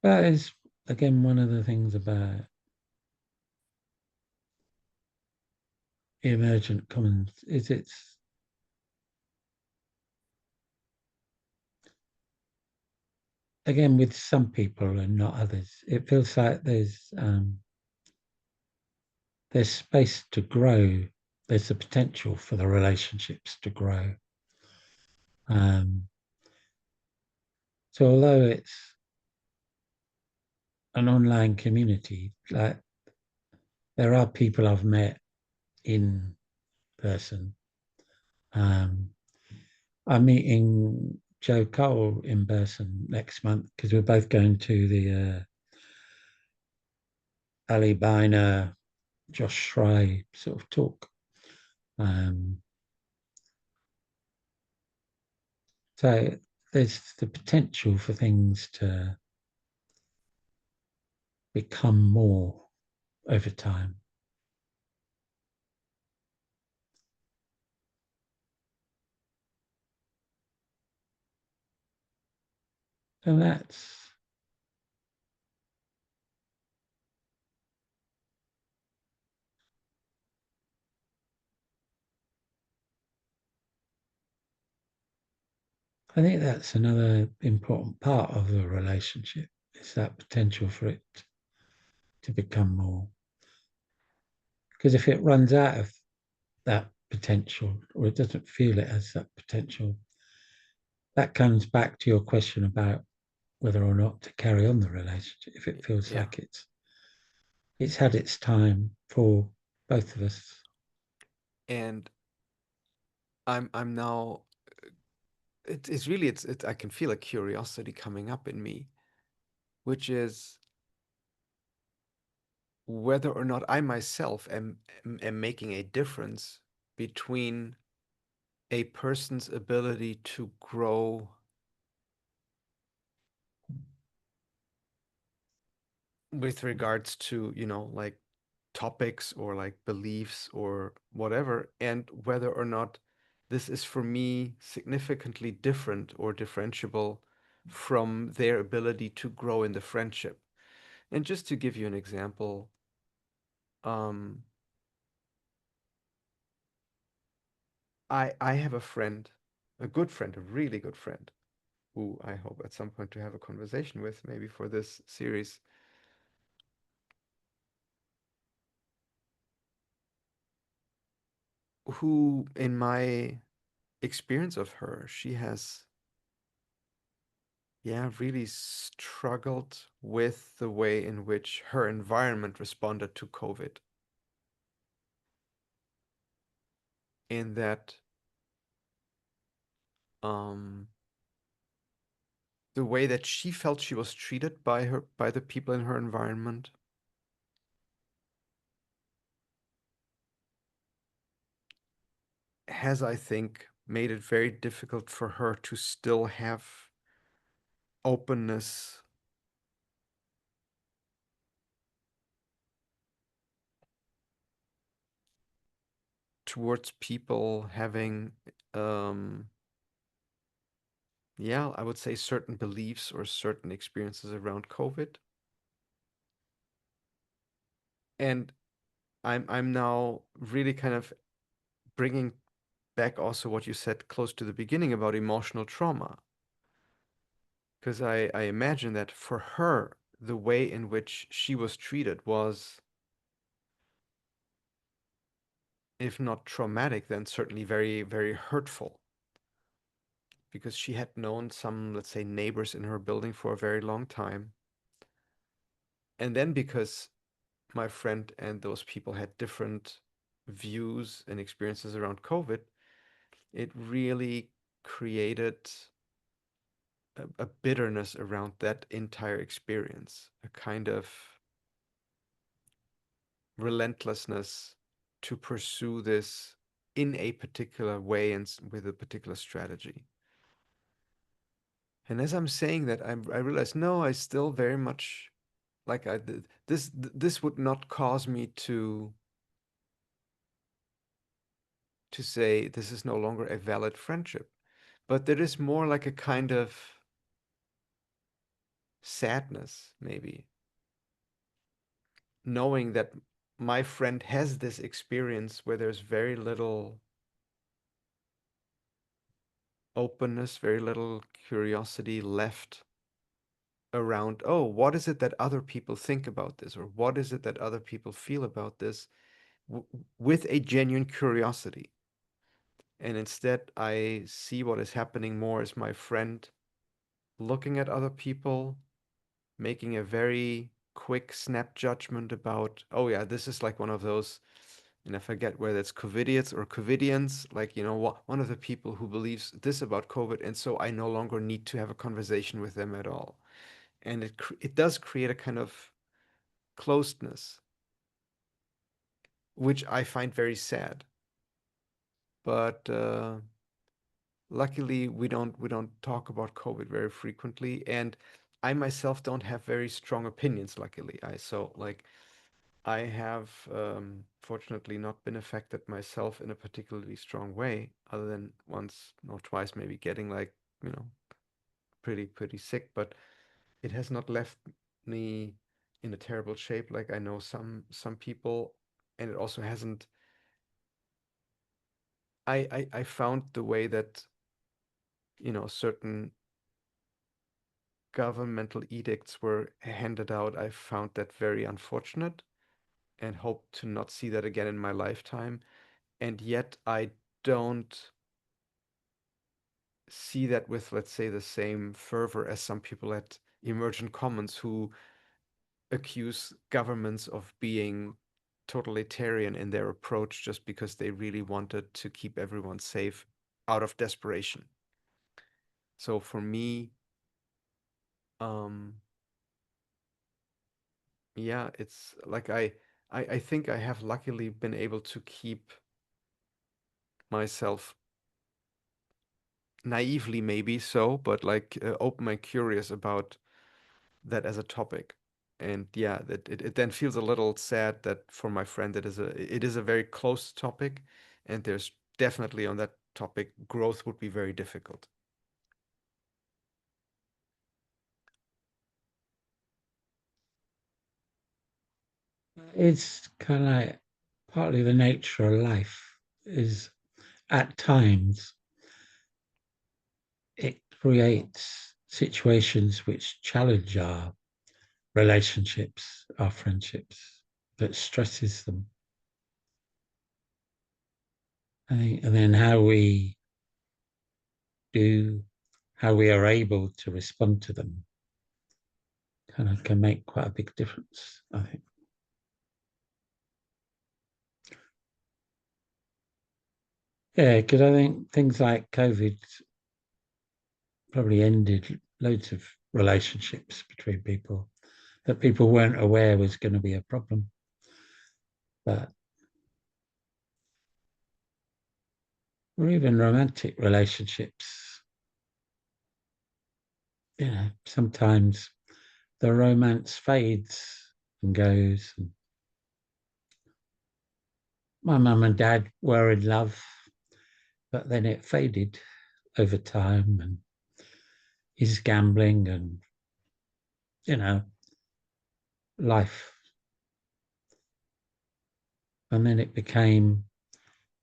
That is, again, one of the things about Emergent Commons is it's, again, with some people and not others, it feels like there's space to grow. There's the potential for the relationships to grow. Um, so although it's an online community, like there are people I've met in person. Um, I'm meeting Joe Cole in person next month because we're both going to the Ali Biner, Josh Schrey sort of talk. Um, so there's the potential for things to become more over time. And I think that's another important part of the relationship. It's that potential for it to become more. Because if it runs out of that potential or it doesn't feel it has that potential, that comes back to your question about whether or not to carry on the relationship if it feels Yeah. like it's had its time for both of us. And I'm now it's really it's I can feel a curiosity coming up in me, which is whether or not I myself am making a difference between a person's ability to grow with regards to, like topics or like beliefs or whatever, and whether or not this is for me significantly different or differentiable from their ability to grow in the friendship. And just to give you an example, um, I have a friend, a good friend, a really good friend, who I hope at some point to have a conversation with, maybe for this series, who, in my experience of her, she has, yeah, really struggled with the way in which her environment responded to COVID. In that, um, the way that she felt she was treated by the people in her environment has, I think, made it very difficult for her to still have openness towards people having, um, yeah, I would say certain beliefs or certain experiences around COVID. And I'm now really kind of bringing back also what you said close to the beginning about emotional trauma, because I imagine that for her, the way in which she was treated was, if not traumatic, then certainly very, very hurtful, because she had known some, let's say, neighbors in her building for a very long time. And then because my friend and those people had different views and experiences around COVID, it really created a bitterness around that entire experience, a kind of relentlessness to pursue this in a particular way and with a particular strategy. And as I'm saying that, I realize, no, I still very much like this would not cause me to say this is no longer a valid friendship, but there is more like a kind of sadness, maybe, knowing that my friend has this experience where there's very little openness, very little curiosity left around, oh, what is it that other people think about this? Or what is it that other people feel about this w- with a genuine curiosity? And instead, I see what is happening more as my friend looking at other people, making a very quick snap judgment about, oh yeah, this is like one of those, and I forget whether it's COVIDiots or COVIDians, like, one of the people who believes this about COVID, and so I no longer need to have a conversation with them at all. And it does create a kind of closedness, which I find very sad. But luckily, we don't talk about COVID very frequently, and I myself don't have very strong opinions. Luckily, I have fortunately not been affected myself in a particularly strong way, other than once or twice maybe getting like, you know, pretty sick, but it has not left me in a terrible shape like I know some people, and it also hasn't. I found the way that, certain governmental edicts were handed out. I found that very unfortunate, and hope to not see that again in my lifetime. And yet I don't see that with, let's say, the same fervor as some people at Emergent Commons who accuse governments of being totalitarian in their approach just because they really wanted to keep everyone safe out of desperation. So for me, um, yeah, it's like I think I have luckily been able to keep myself naively maybe so, but like open and curious about that as a topic. And yeah, that it then feels a little sad that for my friend it is a very close topic, and there's definitely on that topic growth would be very difficult. It's kind of like partly the nature of life is at times it creates situations which challenge our relationships, our friendships, that stresses them. I think, and then do, how we are able to respond to them kind of can make quite a big difference, I think. Yeah, because I think things like COVID probably ended loads of relationships between people that people weren't aware was going to be a problem. But or even romantic relationships, sometimes the romance fades and goes. And my mum and dad were in love, but then it faded over time and his gambling and, you know, life. And then it became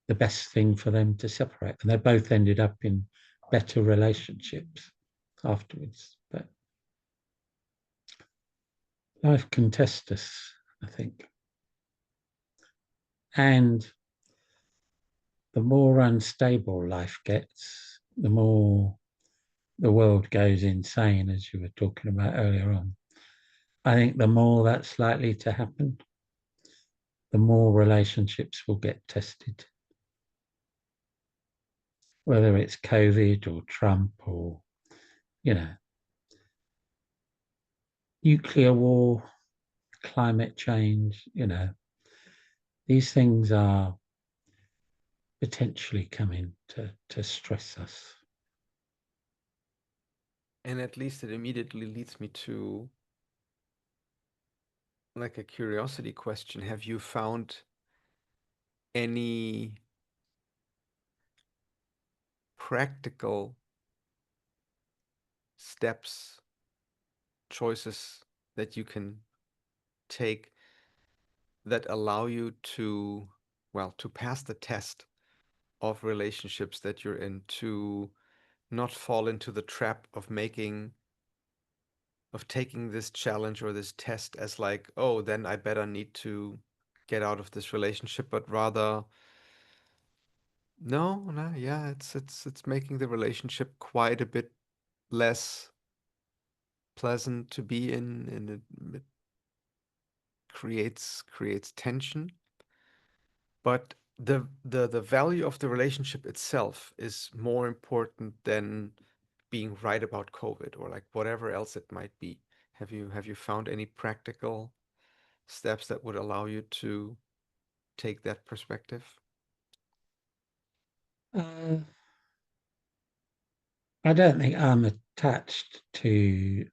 the best thing for them to separate. And they both ended up in better relationships afterwards. But life can test us, I think. And the more unstable life gets, the more the world goes insane, as you were talking about earlier on. I think the more that's likely to happen, the more relationships will get tested, whether it's COVID or Trump or, you know, nuclear war, climate change, these things are potentially coming to stress us. And at least it immediately leads me to like a curiosity question. Have you found any practical steps, choices that you can take that allow you to, well, to pass the test of relationships that you're in, to not fall into the trap of taking this challenge or this test as like, oh, then I better need to get out of this relationship, but rather, no, no, yeah, it's making the relationship quite a bit less pleasant to be in, and it creates tension. But the value of the relationship itself is more important than being right about COVID or like whatever else it might be. Have you found any practical steps that would allow you to take that perspective? Uh, I don't think I'm attached to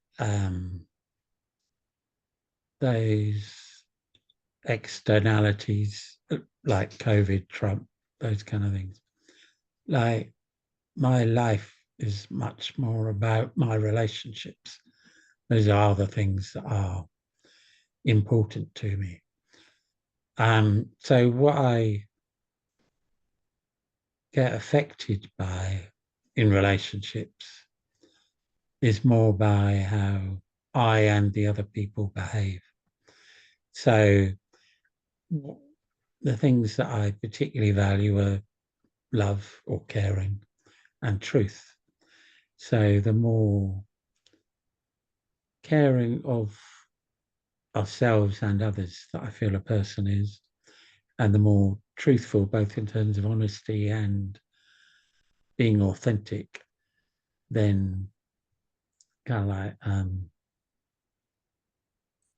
those externalities like COVID, Trump, those kind of things. Like my life is much more about my relationships. Those are the things that are important to me. So what I get affected by in relationships is more by how I and the other people behave. So the things that I particularly value are love or caring and truth. So the more caring of ourselves and others that I feel a person is, and the more truthful, both in terms of honesty and being authentic, then kind of like,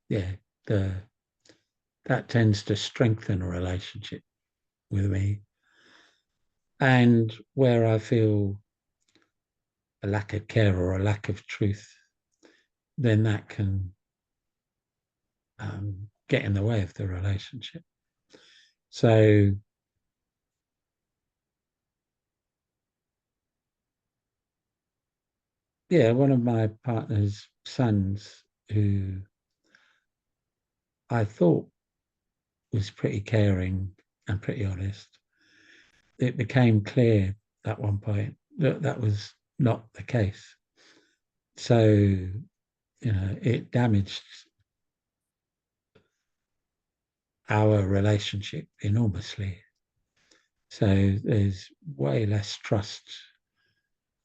yeah, the that tends to strengthen a relationship with me. And where I feel a lack of care or a lack of truth, then that can get in the way of the relationship. So, yeah, one of my partner's sons, who I thought was pretty caring and pretty honest, it became clear at one point that that was not the case. So, it damaged our relationship enormously. So there's way less trust.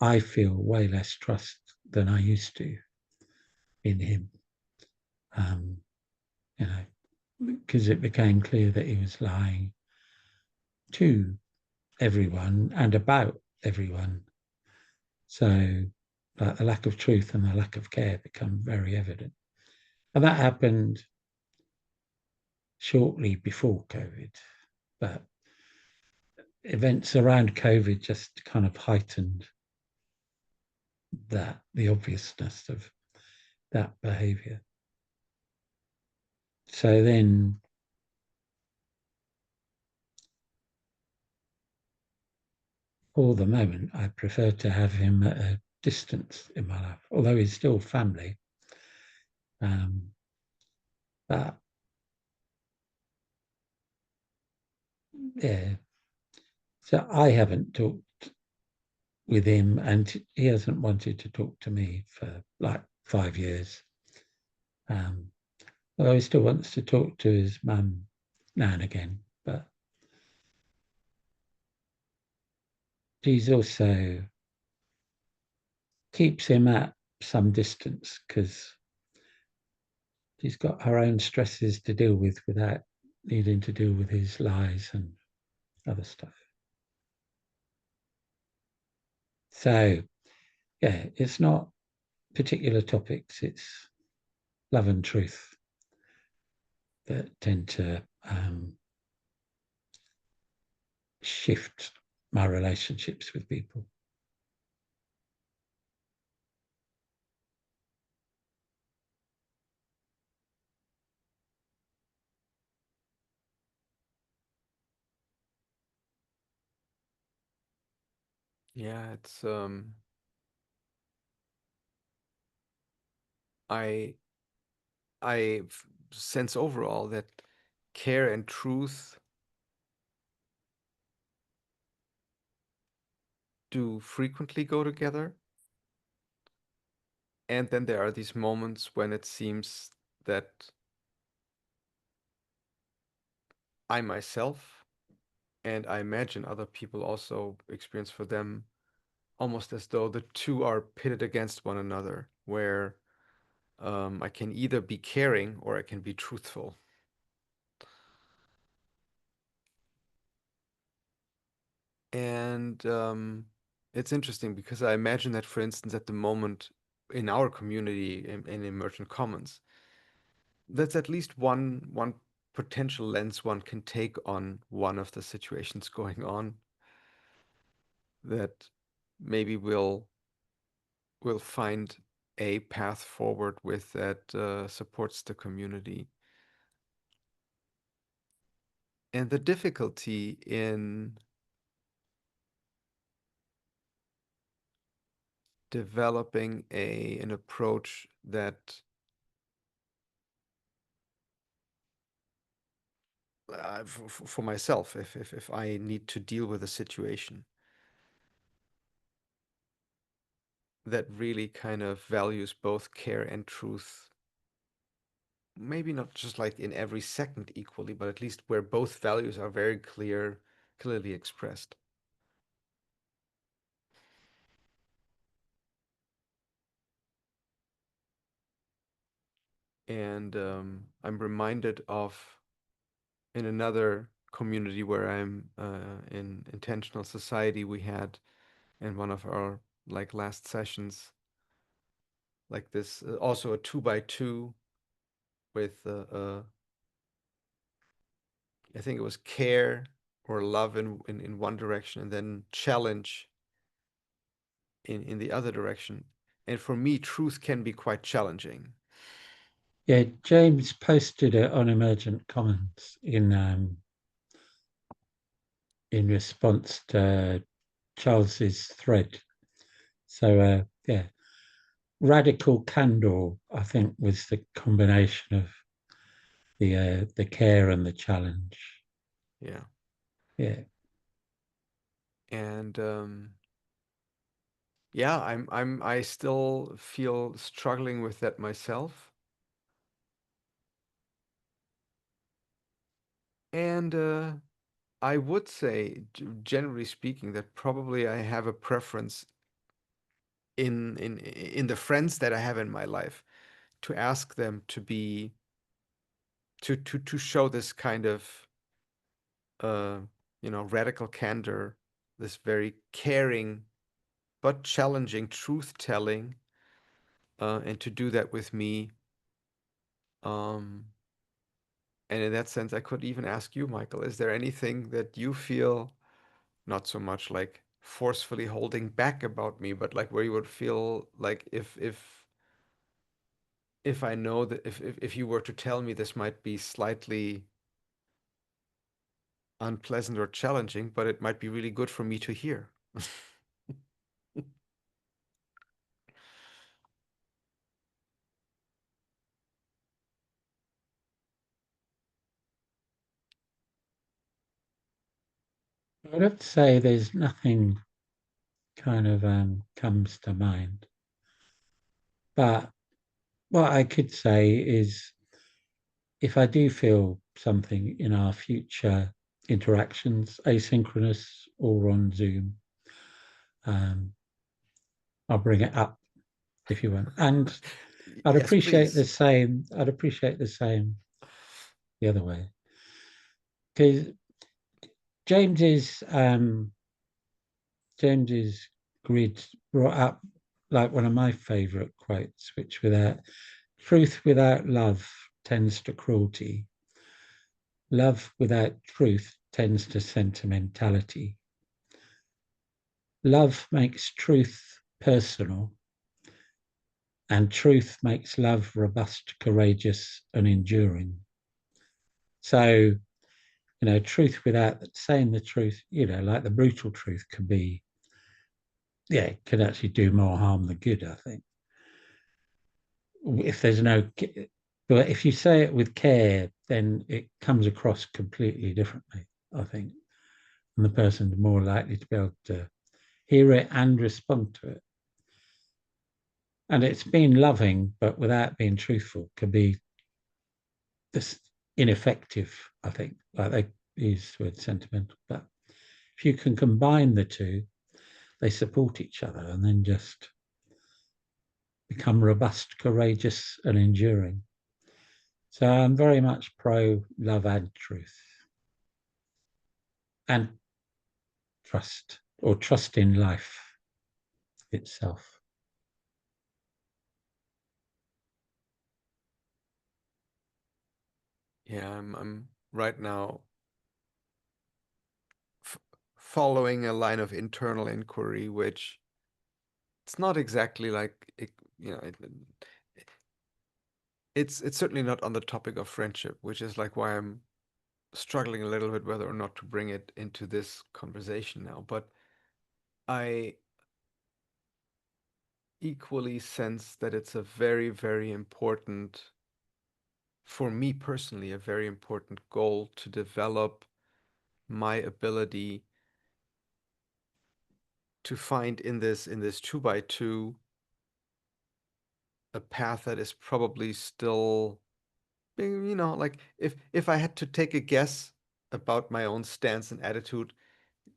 I feel way less trust than I used to in him. Um, you know, because it became clear that he was lying to everyone and about everyone. So, like, the lack of truth and the lack of care become very evident. And that happened shortly before COVID, but events around COVID just kind of heightened the obviousness of that behavior. So then, for the moment, I prefer to have him at a distance in my life, although he's still family. Um, but yeah, so I haven't talked with him, and he hasn't wanted to talk to me for like 5 years. Um, Although he still wants to talk to his mum now and again, but she's also keeps him at some distance because she's got her own stresses to deal with without needing to deal with his lies and other stuff. So, yeah, it's not particular topics, it's love and truth that tend to shift my relationships with people. Yeah, it's I sense overall that care and truth do frequently go together. And then there are these moments when it seems that I myself, and I imagine other people also experience for them, almost as though the two are pitted against one another, where I can either be caring or I can be truthful. And it's interesting because I imagine that, for instance, at the moment in our community in Emergent Commons, that's at least one potential lens one can take on one of the situations going on that maybe we'll find a path forward with that supports the community. And the difficulty in developing a an approach that for myself, if I need to deal with a situation that really kind of values both care and truth maybe not just like in every second equally, but at least where both values are very clearly expressed. And I'm reminded of in another community where I'm in intentional society we had in one of our like last sessions like this also a two by two with I think it was care or love in one direction and then challenge in the other direction. And for me, truth can be quite challenging. Yeah, James posted it on Emergent Commons in response to Charles's thread. So yeah, radical candor, I think, was the combination of the care and the challenge. Yeah. Yeah, And yeah, I still feel struggling with that myself. And I would say, generally speaking, that probably I have a preference in the friends that I have in my life to ask them to be to show this kind of uh radical candor, this very caring but challenging truth telling, and to do that with me. Um, and in that sense, I could even ask you, Michael, is there anything that you feel not so much like forcefully holding back about me, but like where you would feel like if I know that if you were to tell me this might be slightly unpleasant or challenging, but it might be really good for me to hear. I'd have to say there's nothing kind of comes to mind. But what I could say is if I do feel something in our future interactions, asynchronous or on Zoom, um, I'll bring it up if you want. And I'd Yes, appreciate the please. same. I'd appreciate the same the other way. Because James's James's grid brought up like one of my favourite quotes, which without truth without love tends to cruelty. Love without truth tends to sentimentality. Love makes truth personal, and truth makes love robust, courageous, and enduring. So, truth without saying the truth, like the brutal truth can be, yeah, it can actually do more harm than good, I think. If there's no, but if you say it with care, then it comes across completely differently, I think. And the person's more likely to be able to hear it and respond to it. And it's being loving, but without being truthful, can be this ineffective, I think. Like they use the word sentimental. But if you can combine the two, they support each other and then just become robust, courageous, and enduring. So I'm very much pro love and truth and trust or trust in life itself. Yeah, I'm right now f following a line of internal inquiry, which it's not exactly like it's certainly not on the topic of friendship, which is like why I'm struggling a little bit whether or not to bring it into this conversation now. But I equally sense that it's a very, very important, for me personally, a very important goal to develop my ability to find in this two by two a path that is probably still You know, like if I had to take a guess about my own stance and attitude,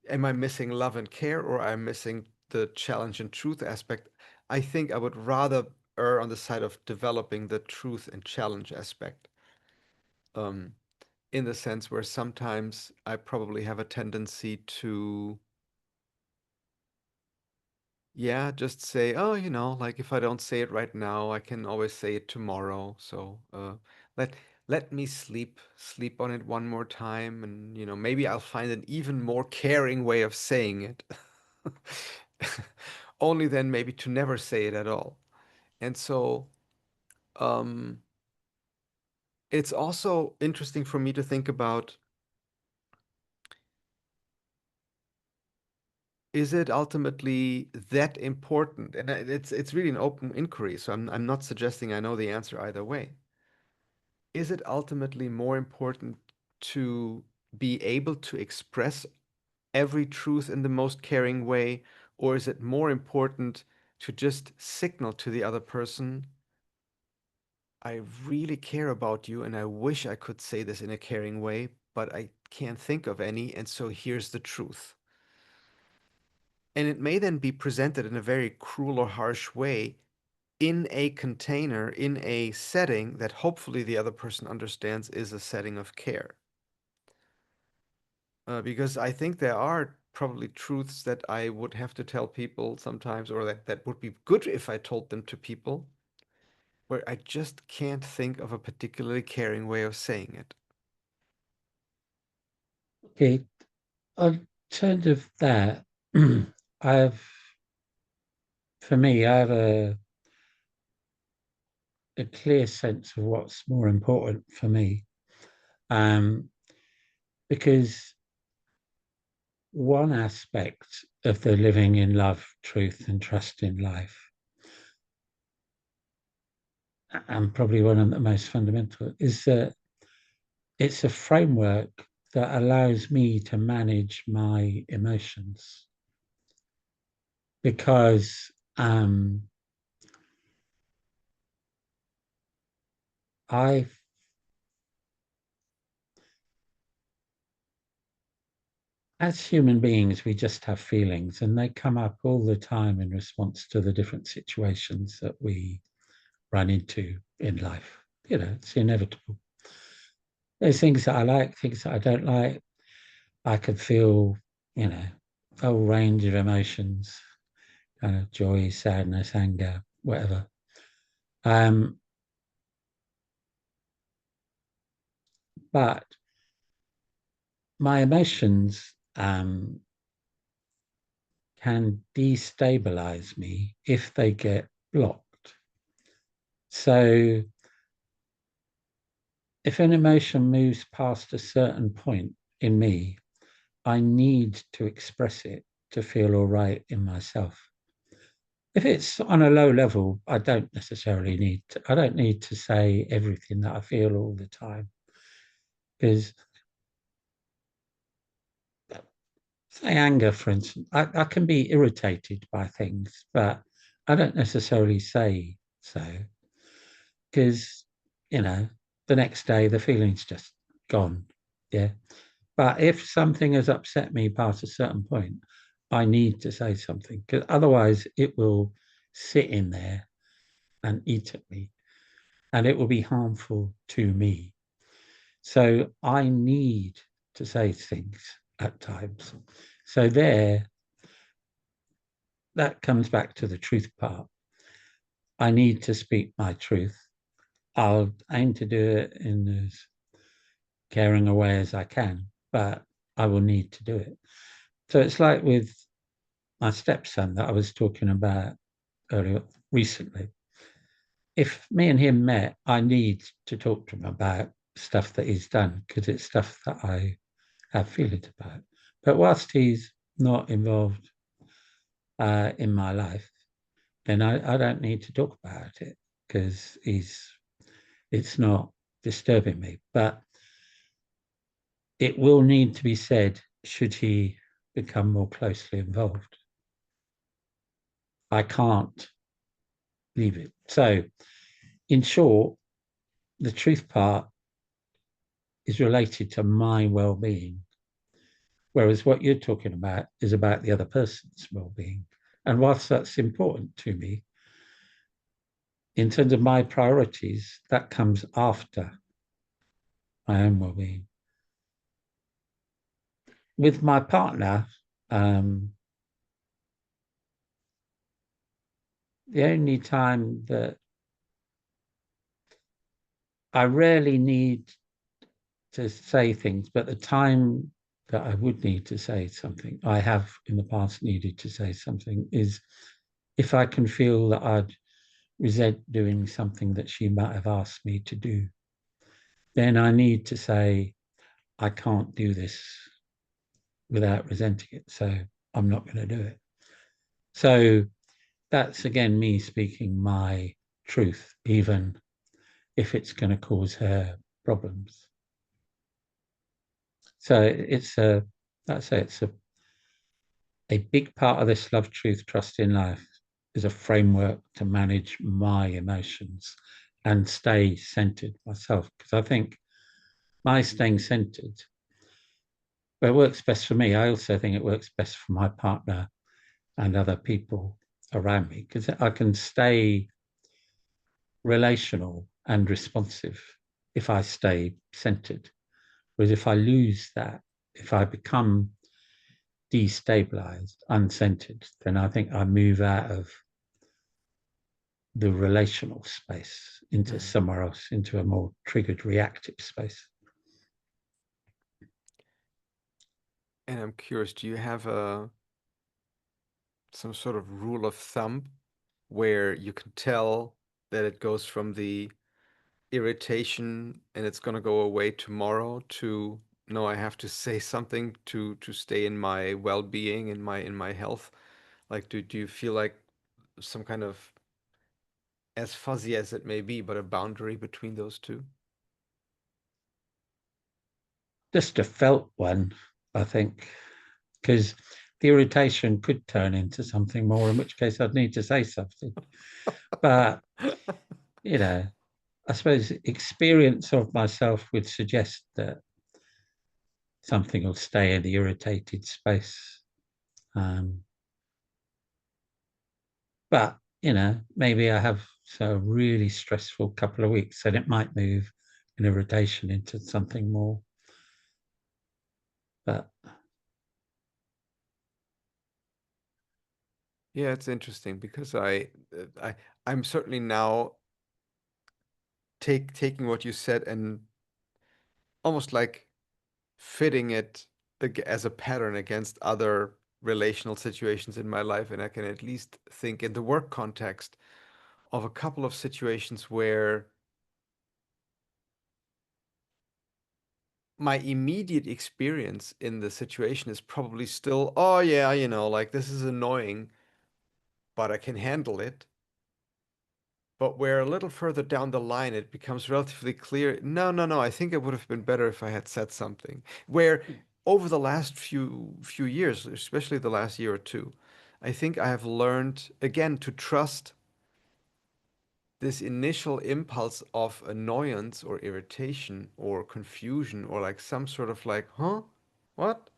am I missing love and care or am I missing the challenge and truth aspect? I think I would rather err on the side of developing the truth and challenge aspect. Um, in the sense where sometimes I probably have a tendency to, yeah, just say, oh, you know, like if I don't say it right now, I can always say it tomorrow. So let let me sleep on it one more time, and you know, maybe I'll find an even more caring way of saying it. Only then maybe to never say it at all. And so um, it's also interesting for me to think about, is it ultimately that important? And it's really an open inquiry, so I'm not suggesting I know the answer either way. Is it ultimately more important to be able to express every truth in the most caring way, or is it more important to just signal to the other person, I really care about you and I wish I could say this in a caring way, but I can't think of any, and so here's the truth. And it may then be presented in a very cruel or harsh way in a container, in a setting that hopefully the other person understands is a setting of care. Because I think there are probably truths that I would have to tell people sometimes, or that would be good if I told them to people, where I just can't think of a particularly caring way of saying it. Okay, in terms of that, I've for me, I have a clear sense of what's more important for me. Um, because one aspect of the living in love, truth, and trust in life, and probably one of the most fundamental, is that it's a framework that allows me to manage my emotions because I, as human beings, we just have feelings and they come up all the time in response to the different situations that we run into in life. You know, it's inevitable. There's things that I like, things that I don't like. I could feel, you know, a whole range of emotions, kind of joy, sadness, anger, whatever. Um, but my emotions can destabilize me if they get blocked. So if an emotion moves past a certain point in me, I need to express it to feel all right in myself. If it's on a low level, I don't need to say everything that I feel all the time. Because, say, anger, for instance, I can be irritated by things, but I don't necessarily say so because, you know, the next day the feeling's just gone. Yeah. But if something has upset me past a certain point, I need to say something because otherwise it will sit in there and eat at me and it will be harmful to me. So I need to say things at times. So that comes back to the truth part. I need to speak my truth. I'll aim to do it in as caring a way as I can, but I will need to do it. So it's like with my stepson that I was talking about earlier recently. If me and him met, I need to talk to him about stuff that he's done because it's stuff that I have feelings about. But whilst he's not involved in my life, then I don't need to talk about it because it's not disturbing me. But it will need to be said should he become more closely involved. I can't leave it. So, in short, the truth part is related to my well-being, whereas what you're talking about is about the other person's well-being. And whilst that's important to me, in terms of my priorities, that comes after my own well-being. With my partner, um, the only time that I rarely need to say things, but the time that I would need to say something, I have in the past needed to say something, is if I can feel that I'd resent doing something that she might have asked me to do, then I need to say, I can't do this without resenting it. So I'm not going to do it. So that's again me speaking my truth, even if it's going to cause her problems. So it's a, that's it, it's a big part of this love, truth, trust in life is a framework to manage my emotions and stay centered myself. Because I think my staying centered, well, it works best for me. I also think it works best for my partner and other people around me because I can stay relational and responsive if I stay centered. Whereas if I lose that, if I become destabilized, uncentered, then I think I move out of the relational space into Mm. somewhere else, into a more triggered reactive space. And I'm curious, do you have a some sort of rule of thumb where you can tell that it goes from the irritation and it's gonna go away tomorrow to no, I have to say something to stay in my well-being, in my health? Like, do you feel like some kind of, as fuzzy as it may be, but a boundary between those two? Just a felt one, I think, because the irritation could turn into something more, in which case I'd need to say something. But, you know, I suppose experience of myself would suggest that something will stay in the irritated space. Um, but, maybe I have a really stressful couple of weeks and it might move an irritation into something more. But Yeah, it's interesting because I'm certainly now taking what you said and almost like fitting it as a pattern against other relational situations in my life, and I can at least think in the work context of a couple of situations where my immediate experience in the situation is probably still, oh yeah, like this is annoying, but I can handle it. But where a little further down the line it becomes relatively clear, no, no, no, I think it would have been better if I had said something. Where over the last few years, especially the last year or two, I think I have learned again to trust this initial impulse of annoyance or irritation or confusion or like some sort of like, huh? What?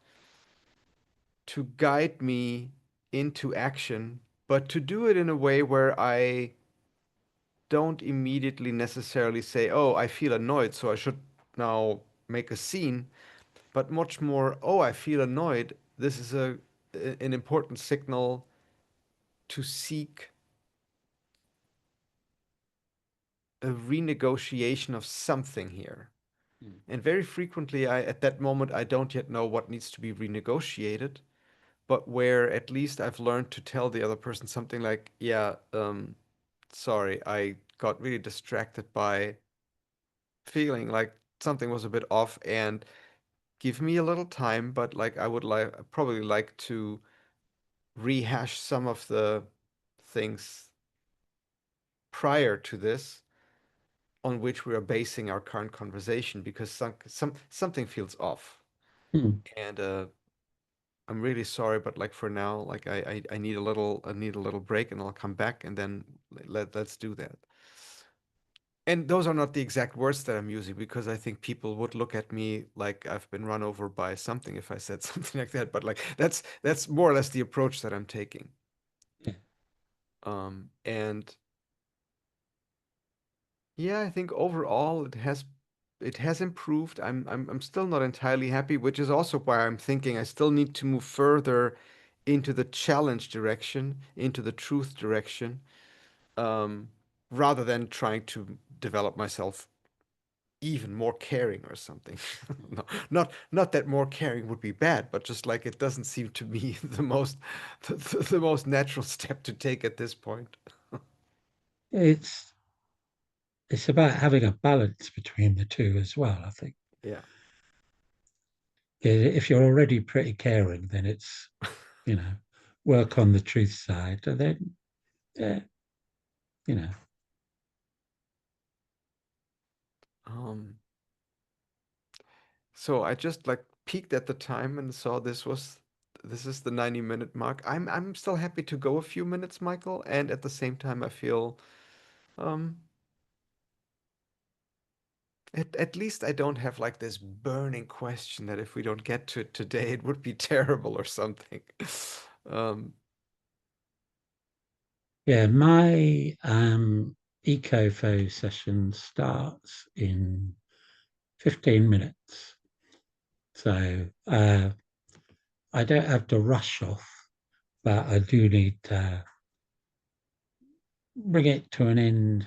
To guide me into action, but to do it in a way where I don't immediately necessarily say, oh, I feel annoyed, so I should now make a scene, but much more, oh, I feel annoyed. This is an important signal to seek a renegotiation of something here. And very frequently, at that moment, I don't yet know what needs to be renegotiated, but where at least I've learned to tell the other person something like, yeah, sorry, I got really distracted by feeling like something was a bit off and give me a little time, but like I would like probably like to rehash some of the things prior to this on which we are basing our current conversation because something feels off. hmm, And I'm really sorry, but like for now, like I need a little break and I'll come back and then let's do that. And those are not the exact words that I'm using because I think people would look at me like I've been run over by something if I said something like that. But like that's more or less the approach that I'm taking. Yeah. And yeah, I think overall it has improved. I'm still not entirely happy, which is also why I'm thinking I still need to move further into the challenge direction, into the truth direction, um, rather than trying to develop myself even more caring or something. No, not that more caring would be bad, but just like it doesn't seem to me the most natural step to take at this point. It's it's about having a balance between the two as well, I think. Yeah. If you're already pretty caring, then it's, you know, work on the truth side, and then, yeah, you know, Um, so I just like peeked at the time and saw this is the 90-minute mark. I'm still happy to go a few minutes, Michael, and at the same time I feel um at least I don't have like this burning question that if we don't get to it today, it would be terrible or something. Um, yeah. My ecofo session starts in 15 minutes, so I don't have to rush off, but I do need to bring it to an end,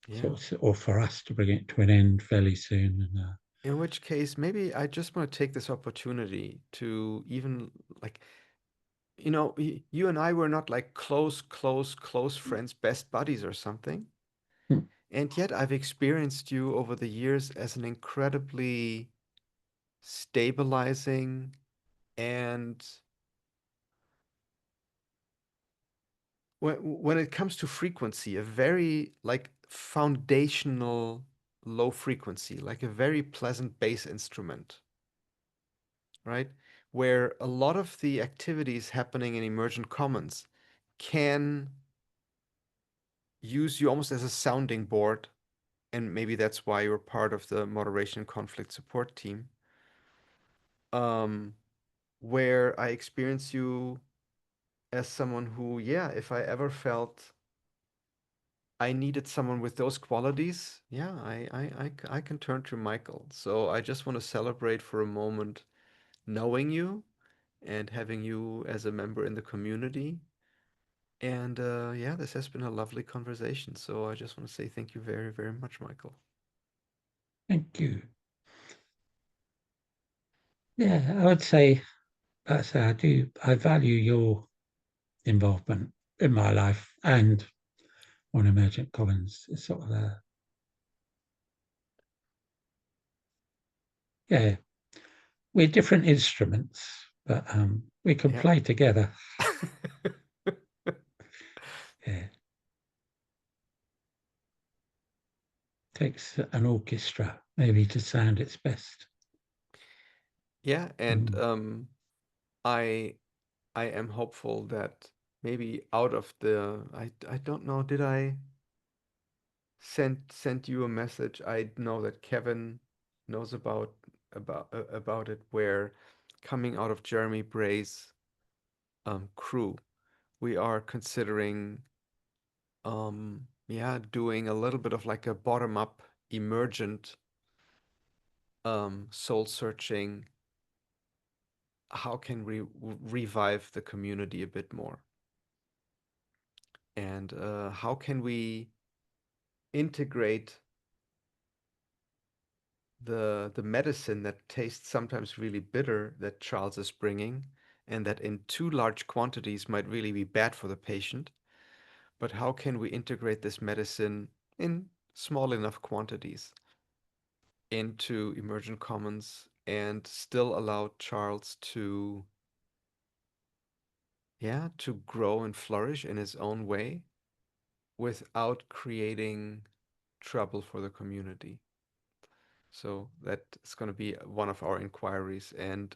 yeah. or for us to bring it to an end fairly soon. And In which case, maybe I just want to take this opportunity to even like, you and I were not like close friends, best buddies or something. And yet I've experienced you over the years as an incredibly stabilizing and when it comes to frequency, a very like foundational low frequency, like a very pleasant bass instrument, right? Where a lot of the activities happening in emergent commons can use you almost as a sounding board, and maybe that's why you're part of the moderation and conflict support team. Um, where I experience you as someone who, yeah, if I ever felt I needed someone with those qualities, yeah, I can turn to Michael. So I just want to celebrate for a moment knowing you and having you as a member in the community. And yeah, this has been a lovely conversation. So I just want to say thank you very much, Michael. thank you. Yeah, I would say that's I do. I value your involvement in my life and on Emergent Commons. It's sort of a, yeah, we're different instruments, but we can Yeah. play together. Yeah, takes an orchestra maybe to sound its best. Yeah, and Mm. I I am hopeful that maybe out of the I don't know, did I sent you a message? I know that Kevin knows about it where coming out of Jeremy Bray's crew, we are considering yeah, doing a little bit of like a bottom up emergent soul searching. How can we revive the community a bit more? And how can we integrate the medicine that tastes sometimes really bitter that Charles is bringing, and that in too large quantities might really be bad for the patient? But how can we integrate this medicine in small enough quantities into emergent commons and still allow Charles to, yeah, to grow and flourish in his own way without creating trouble for the community? So that is going to be one of our inquiries. And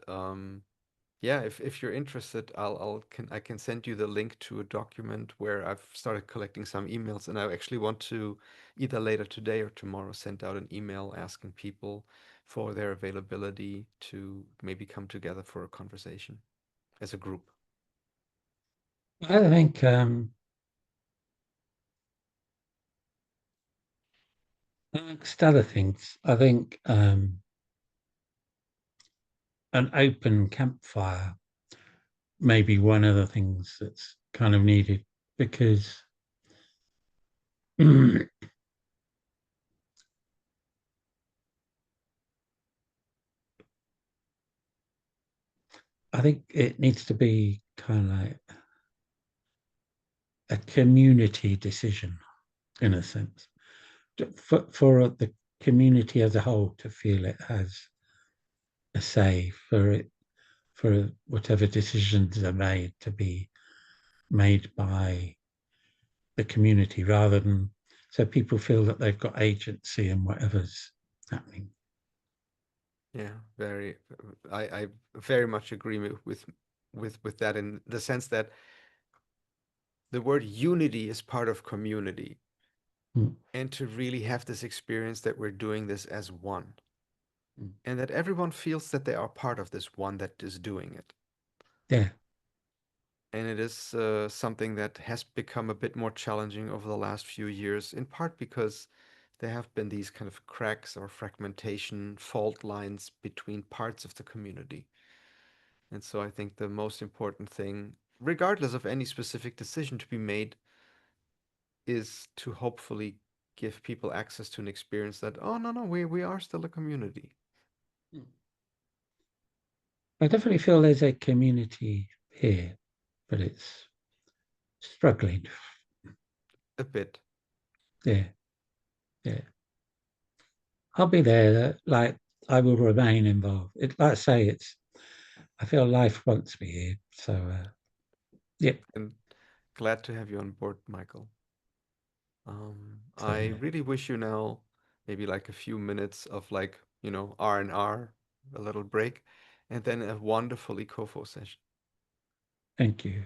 Yeah, if you're interested, I can send you the link to a document where I've started collecting some emails, and I actually want to either later today or tomorrow send out an email asking people for their availability to maybe come together for a conversation as a group. I think amongst other things, I think an open campfire may be one of the things that's kind of needed because I think it needs to be kind of like a community decision in a sense for the community as a whole to feel it has a say for it for whatever decisions are made to be made by the community rather than so people feel that they've got agency in whatever's happening. Yeah, I very much agree with that in the sense that the word unity is part of community, Mm. and to really have this experience that we're doing this as one, Mm. and that everyone feels that they are part of this one that is doing it. Yeah. And it is something that has become a bit more challenging over the last few years, in part because there have been these kind of cracks or fragmentation, fault lines between parts of the community. And so I think the most important thing, regardless of any specific decision to be made, is to hopefully give people access to an experience that, oh, no, no, we are still a community. I definitely feel there's a community here, but it's struggling. A bit. Yeah, yeah. I'll be there. Like I will remain involved. Like I say, it's. I feel life wants me here. So yeah. And glad to have you on board, Michael. So I yeah. really wish you now maybe like a few minutes of like, R&R, a little break, and then a wonderful Ecofo session. Thank you.